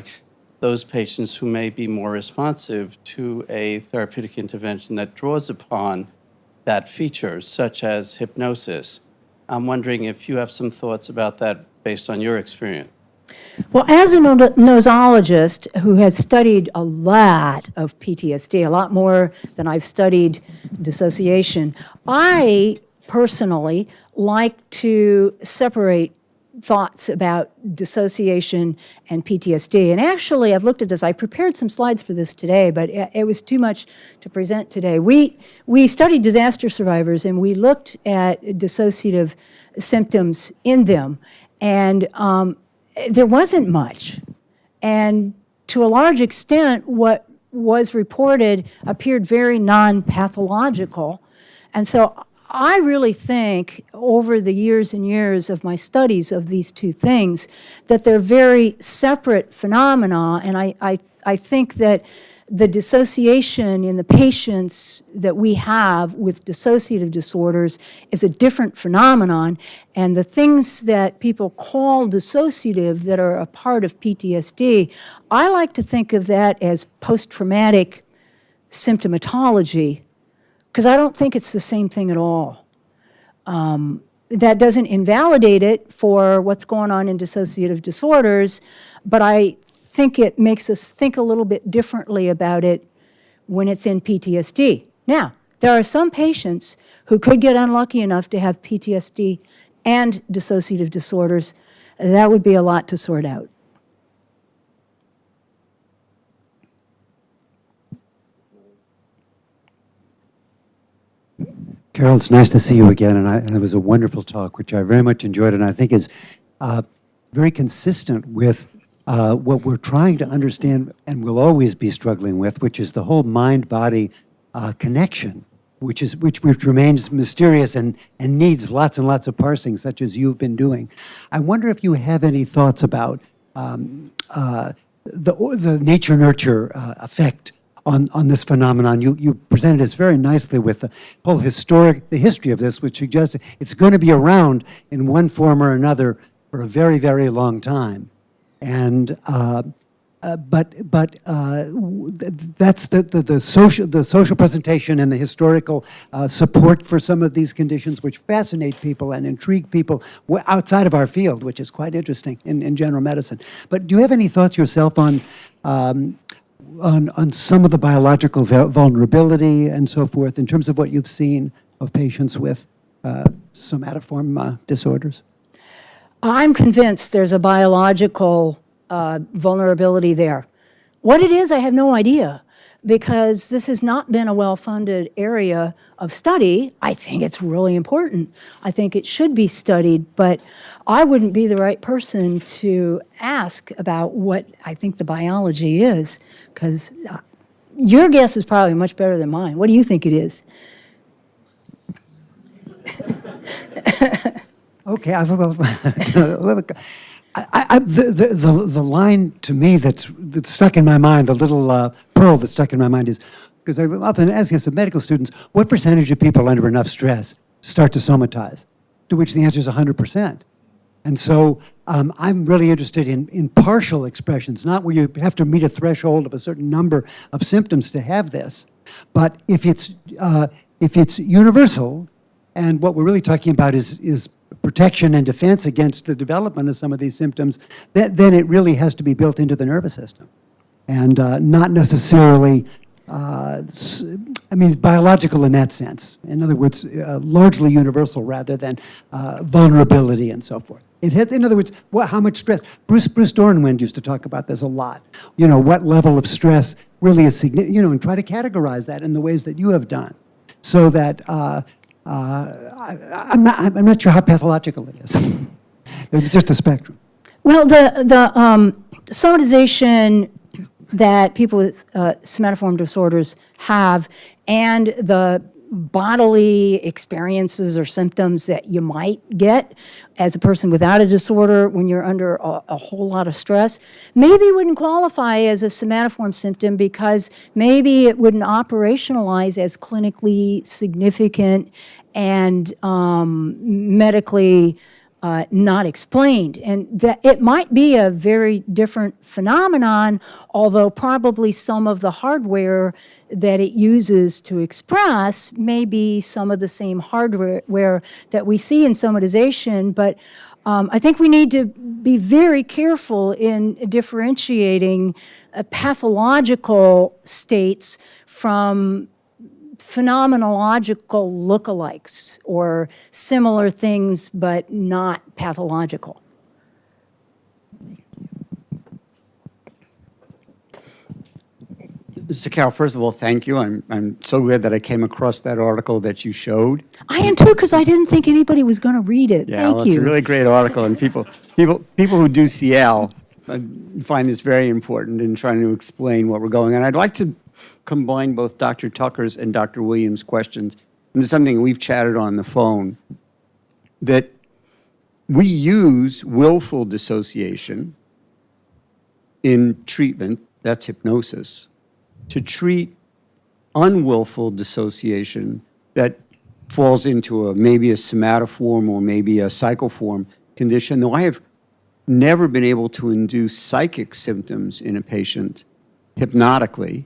those patients who may be more responsive to a therapeutic intervention that draws upon that feature, such as hypnosis. I'm wondering if you have some thoughts about that based on your experience. Well, as a nosologist who has studied a lot of PTSD, a lot more than I've studied dissociation, I personally like to separate thoughts about dissociation and PTSD. And actually, I've looked at this. I prepared some slides for this today, but it was too much to present today. We studied disaster survivors, and we looked at dissociative symptoms in them, and there wasn't much. And to a large extent, what was reported appeared very non-pathological. And so I really think, over the years and years of my studies of these two things, that they're very separate phenomena, and I think that the dissociation in the patients that we have with dissociative disorders is a different phenomenon, and the things that people call dissociative that are a part of PTSD, I like to think of that as post-traumatic symptomatology, because I don't think it's the same thing at all. That doesn't invalidate it for what's going on in dissociative disorders, but I think it makes us think a little bit differently about it when it's in PTSD. Now, there are some patients who could get unlucky enough to have PTSD and dissociative disorders. That would be a lot to sort out. Carol, it's nice to see you again, and it was a wonderful talk, which I very much enjoyed, and I think is very consistent with what we're trying to understand and will always be struggling with, which is the whole mind-body connection, which remains mysterious and needs lots and lots of parsing, such as you've been doing. I wonder if you have any thoughts about the nature-nurture effect on this phenomenon. You presented us very nicely with the whole the history of this, which suggests it's going to be around in one form or another for a very, very long time. And that's the social presentation and the historical support for some of these conditions, which fascinate people and intrigue people outside of our field, which is quite interesting in general medicine. But do you have any thoughts yourself on some of the biological vulnerability and so forth in terms of what you've seen of patients with somatoform disorders? I'm convinced there's a biological vulnerability there. What it is, I have no idea, because this has not been a well-funded area of study. I think it's really important. I think it should be studied, but I wouldn't be the right person to ask about what I think the biology is, because your guess is probably much better than mine. What do you think it is? Okay, the line to me that's stuck in my mind, the little pearl that's stuck in my mind is, because I often ask some medical students, what percentage of people under enough stress start to somatize? To which the answer is 100%. And so I'm really interested in partial expressions, not where you have to meet a threshold of a certain number of symptoms to have this, but if it's universal, and what we're really talking about is protection and defense against the development of some of these symptoms, then it really has to be built into the nervous system. And not necessarily, biological in that sense. In other words, largely universal rather than vulnerability and so forth. In other words, how much stress? Bruce Dornwind used to talk about this a lot. What level of stress really is significant, and try to categorize that in the ways that you have done, so that I'm not sure how pathological it is. It's just a spectrum. Well, the somatization that people with somatoform disorders have, and the bodily experiences or symptoms that you might get as a person without a disorder when you're under a whole lot of stress, maybe wouldn't qualify as a somatoform symptom because maybe it wouldn't operationalize as clinically significant and medically not explained. And that it might be a very different phenomenon, although probably some of the hardware that it uses to express may be some of the same hardware that we see in somatization. But I think we need to be very careful in differentiating pathological states from phenomenological lookalikes or similar things but not pathological. So Carol, first of all, thank you. I'm so glad that I came across that article that you showed. I am too, because I didn't think anybody was going to read it. Yeah, Thank well, you. It's a really great article, and people who do CL find this very important in trying to explain what we're going on. I'd like to combine both Dr. Tucker's and Dr. Williams' questions into something we've chatted on the phone, that we use willful dissociation in treatment, that's hypnosis, to treat unwillful dissociation that falls into maybe a somatoform or maybe a psychoform condition, though I have never been able to induce psychic symptoms in a patient hypnotically.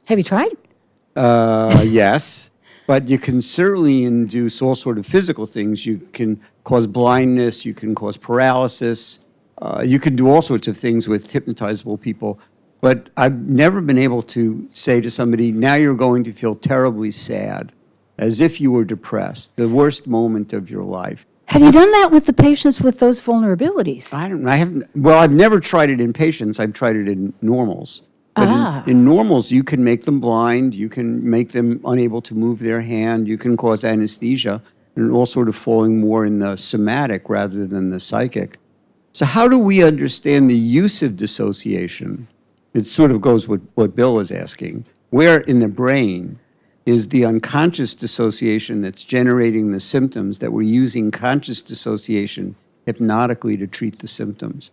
Have you tried? Yes, but you can certainly induce all sort of physical things. You can cause blindness, you can cause paralysis, You can do all sorts of things with hypnotizable people, but I've never been able to say to somebody, now you're going to feel terribly sad, as if you were depressed, the worst moment of your life. Have you done that with the patients with those vulnerabilities? I haven't, well, I've never tried it in patients. I've tried it in normals. But in normals, you can make them blind, you can make them unable to move their hand, you can cause anesthesia, and all sort of falling more in the somatic rather than the psychic. So how do we understand the use of dissociation? It sort of goes with what Bill is asking. Where in the brain is the unconscious dissociation that's generating the symptoms that we're using conscious dissociation hypnotically to treat the symptoms?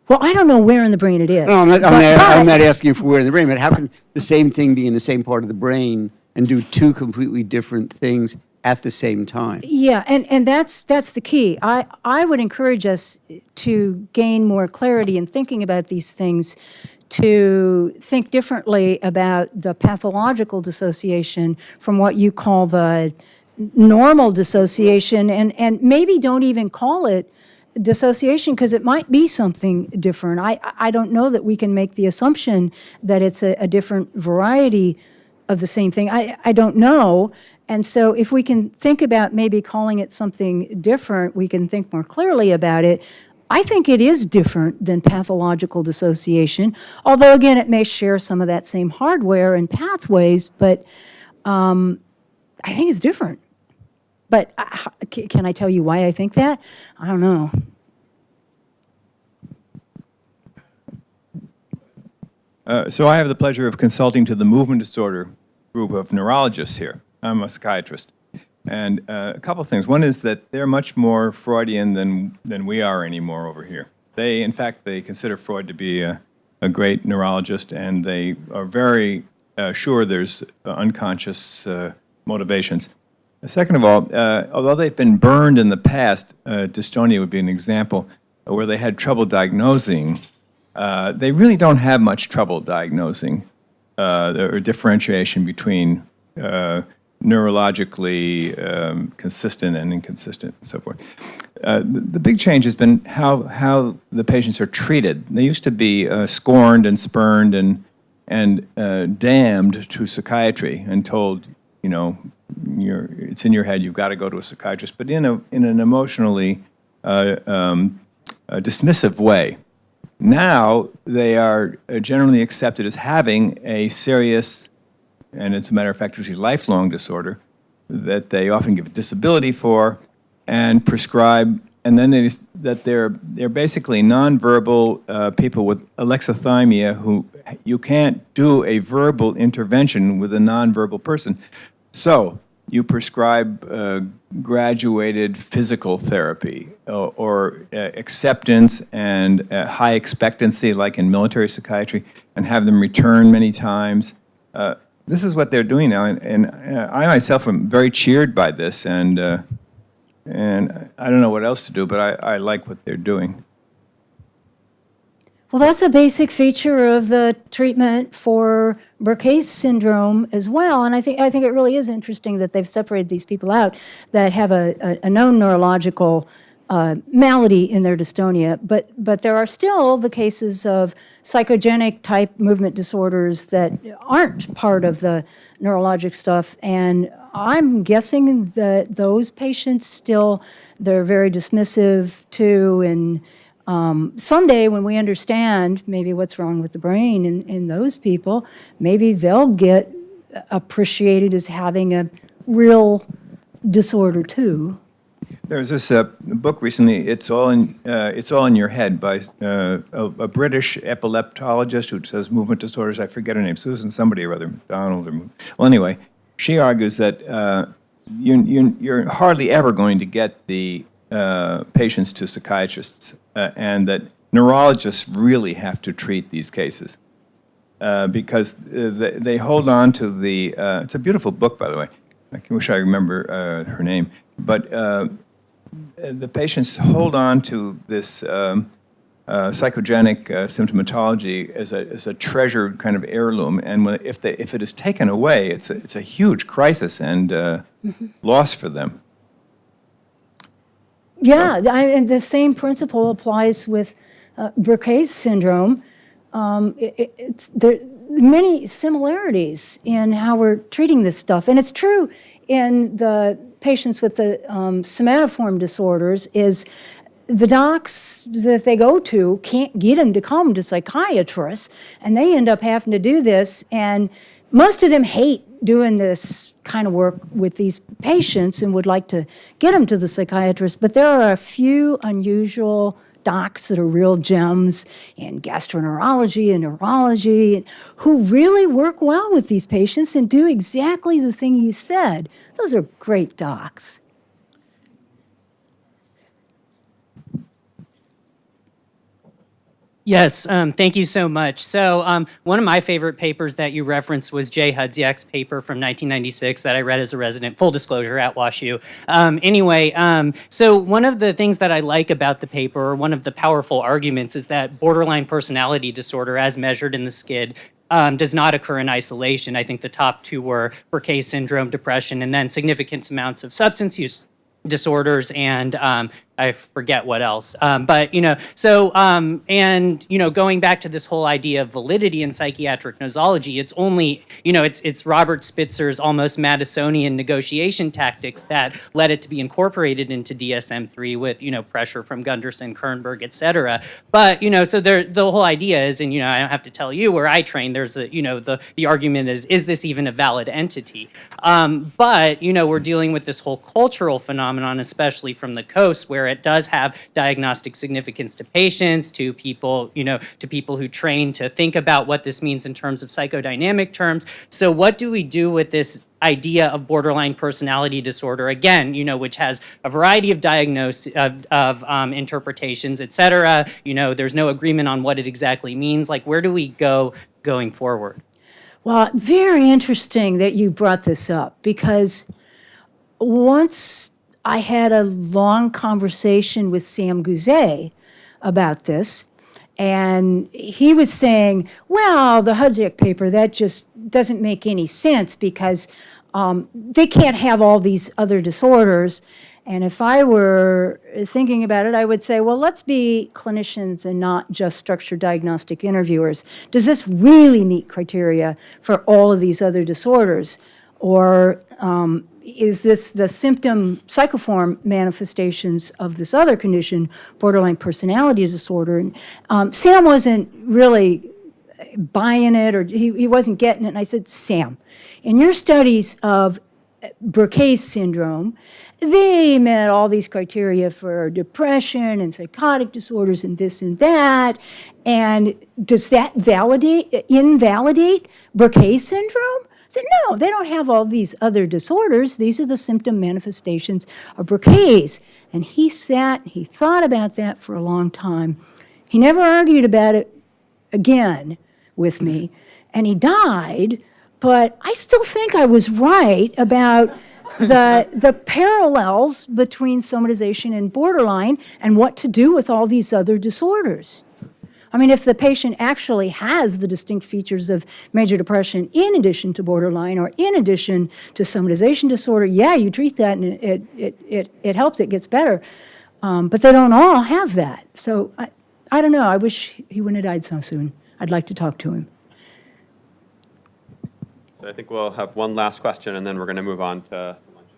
Well, I don't know where in the brain it is. No, I'm not asking for where in the brain, but how can the same thing be in the same part of the brain and do two completely different things at the same time? Yeah, and that's the key. I would encourage us to gain more clarity in thinking about these things, to think differently about the pathological dissociation from what you call the normal dissociation, and maybe don't even call it dissociation, because it might be something different. I don't know that we can make the assumption that it's a different variety of the same thing. I don't know. And so if we can think about maybe calling it something different, we can think more clearly about it. I think it is different than pathological dissociation, although, again, it may share some of that same hardware and pathways, but I think it's different. But can I tell you why I think that? I don't know. So I have the pleasure of consulting to the movement disorder group of neurologists here. I'm a psychiatrist. And a couple of things. One is that they're much more Freudian than we are anymore over here. In fact, they consider Freud to be a great neurologist, and they are very sure there's unconscious motivations. Second of all, although they've been burned in the past, dystonia would be an example, where they had trouble diagnosing, they really don't have much trouble diagnosing or differentiation between neurologically consistent and inconsistent and so forth. The big change has been how the patients are treated. They used to be scorned and spurned and damned to psychiatry and told, you know, it's in your head, you've got to go to a psychiatrist, but in an emotionally dismissive way. Now they are generally accepted as having a serious, and it's a matter of fact, usually lifelong disorder that they often give a disability for and prescribe, and then they're basically nonverbal people with alexithymia who you can't do a verbal intervention with a nonverbal person. So you prescribe graduated physical therapy or acceptance and high expectancy, like in military psychiatry, and have them return many times. This is what they're doing now, and I myself am very cheered by this, and I don't know what else to do, but I like what they're doing. Well, that's a basic feature of the treatment for Burkitt's syndrome as well, and I think it really is interesting that they've separated these people out that have a known neurological malady in their dystonia, but there are still the cases of psychogenic type movement disorders that aren't part of the neurologic stuff, and I'm guessing that those patients still, they're very dismissive too, and someday when we understand maybe what's wrong with the brain in those people, maybe they'll get appreciated as having a real disorder too. There's this book recently, It's All in Your Head, by a British epileptologist who says movement disorders. I forget her name, Susan somebody or other, Donald or... Well, anyway, she argues that you're hardly ever going to get the patients to psychiatrists, and that neurologists really have to treat these cases because they hold on to the... it's a beautiful book, by the way. I wish I remember her name. But the patients hold on to this psychogenic symptomatology as a treasured kind of heirloom, and if it is taken away, it's a huge crisis and loss for them. Yeah, and the same principle applies with Burkitt's syndrome. There are many similarities in how we're treating this stuff. And it's true in the patients with the somatoform disorders is the docs that they go to can't get them to come to psychiatrists, and they end up having to do this. And most of them hate doing this kind of work with these patients and would like to get them to the psychiatrist. But there are a few unusual docs that are real gems in gastroenterology and neurology who really work well with these patients and do exactly the thing you said. Those are great docs. Yes, thank you so much. So one of my favorite papers that you referenced was Jay Hudziak's paper from 1996 that I read as a resident, full disclosure, at WashU. So one of the things that I like about the paper, or one of the powerful arguments, is that borderline personality disorder, as measured in the SCID, does not occur in isolation. I think the top two were Burkitt syndrome, depression, and then significant amounts of substance use disorders, and I forget what else. Going back to this whole idea of validity in psychiatric nosology, it's only, it's Robert Spitzer's almost Madisonian negotiation tactics that led it to be incorporated into DSM-3 with, pressure from Gunderson, Kernberg, et cetera. But, so the whole idea is, and, I don't have to tell you where I train, there's a, the argument is this even a valid entity? But, we're dealing with this whole cultural phenomenon, especially from the coast, where it does have diagnostic significance to patients, to people, to people who train to think about what this means in terms of psychodynamic terms. So what do we do with this idea of borderline personality disorder, again, which has a variety of interpretations, et cetera. There's no agreement on what it exactly means. Like, where do we go going forward? Well, very interesting that you brought this up, because once I had a long conversation with Sam Guzet about this, and he was saying, well, the Hudziak paper, that just doesn't make any sense because they can't have all these other disorders. And if I were thinking about it, I would say, well, let's be clinicians and not just structured diagnostic interviewers. Does this really meet criteria for all of these other disorders? Or is this the symptom psychoform manifestations of this other condition, borderline personality disorder? And Sam wasn't really buying it, or he wasn't getting it. And I said, Sam, in your studies of Burkitt syndrome, they met all these criteria for depression and psychotic disorders and this and that. And does that invalidate Burkitt syndrome? I said, no, they don't have all these other disorders. These are the symptom manifestations of Burkitt's. And he thought about that for a long time. He never argued about it again with me, and he died, but I still think I was right about the parallels between somatization and borderline and what to do with all these other disorders. I mean, if the patient actually has the distinct features of major depression in addition to borderline or in addition to somatization disorder, yeah, you treat that and it helps, it gets better. But they don't all have that. So I don't know, I wish he wouldn't have died so soon. I'd like to talk to him. So I think we'll have one last question, and then we're going to move on to lunch.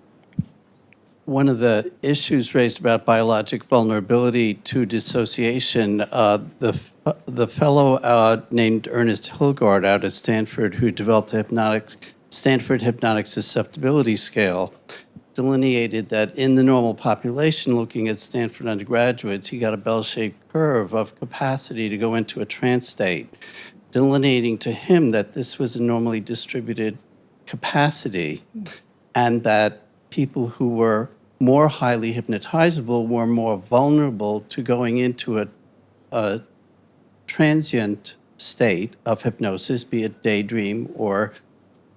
One of the issues raised about biologic vulnerability to dissociation, the fellow named Ernest Hilgard out at Stanford, who developed the Stanford Hypnotic Susceptibility Scale, delineated that in the normal population, looking at Stanford undergraduates, he got a bell-shaped curve of capacity to go into a trance state, delineating to him that this was a normally distributed capacity, and that people who were more highly hypnotizable were more vulnerable to going into a transient state of hypnosis, be it daydream or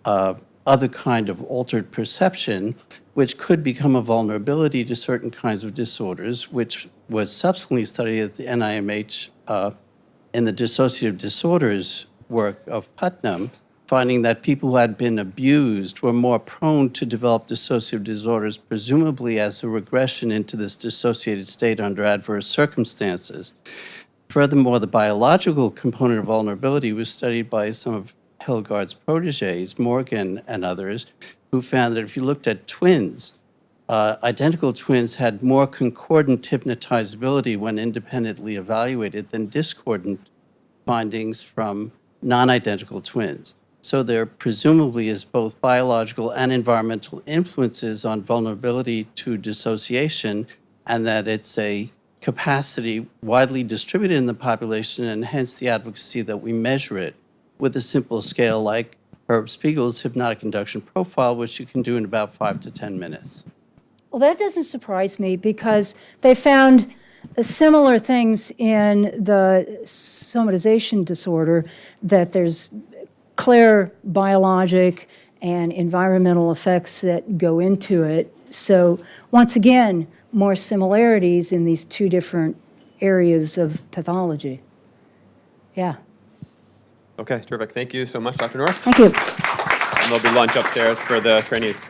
other kind of altered perception, which could become a vulnerability to certain kinds of disorders, which was subsequently studied at the NIMH in the dissociative disorders work of Putnam, finding that people who had been abused were more prone to develop dissociative disorders, presumably as a regression into this dissociated state under adverse circumstances. Furthermore, the biological component of vulnerability was studied by some of Hildegard's proteges, Morgan and others, who found that if you looked at twins, identical twins had more concordant hypnotizability when independently evaluated than discordant findings from non-identical twins. So there presumably is both biological and environmental influences on vulnerability to dissociation, and that it's a capacity widely distributed in the population, and hence the advocacy that we measure it with a simple scale like Herb Spiegel's hypnotic induction profile, which you can do in about 5 to 10 minutes. Well, that doesn't surprise me because they found similar things in the somatization disorder, that there's clear biologic and environmental effects that go into it. So once again, more similarities in these two different areas of pathology. Yeah, Okay, terrific. Thank you so much, Dr. North. thank you. And there'll be lunch upstairs for the trainees.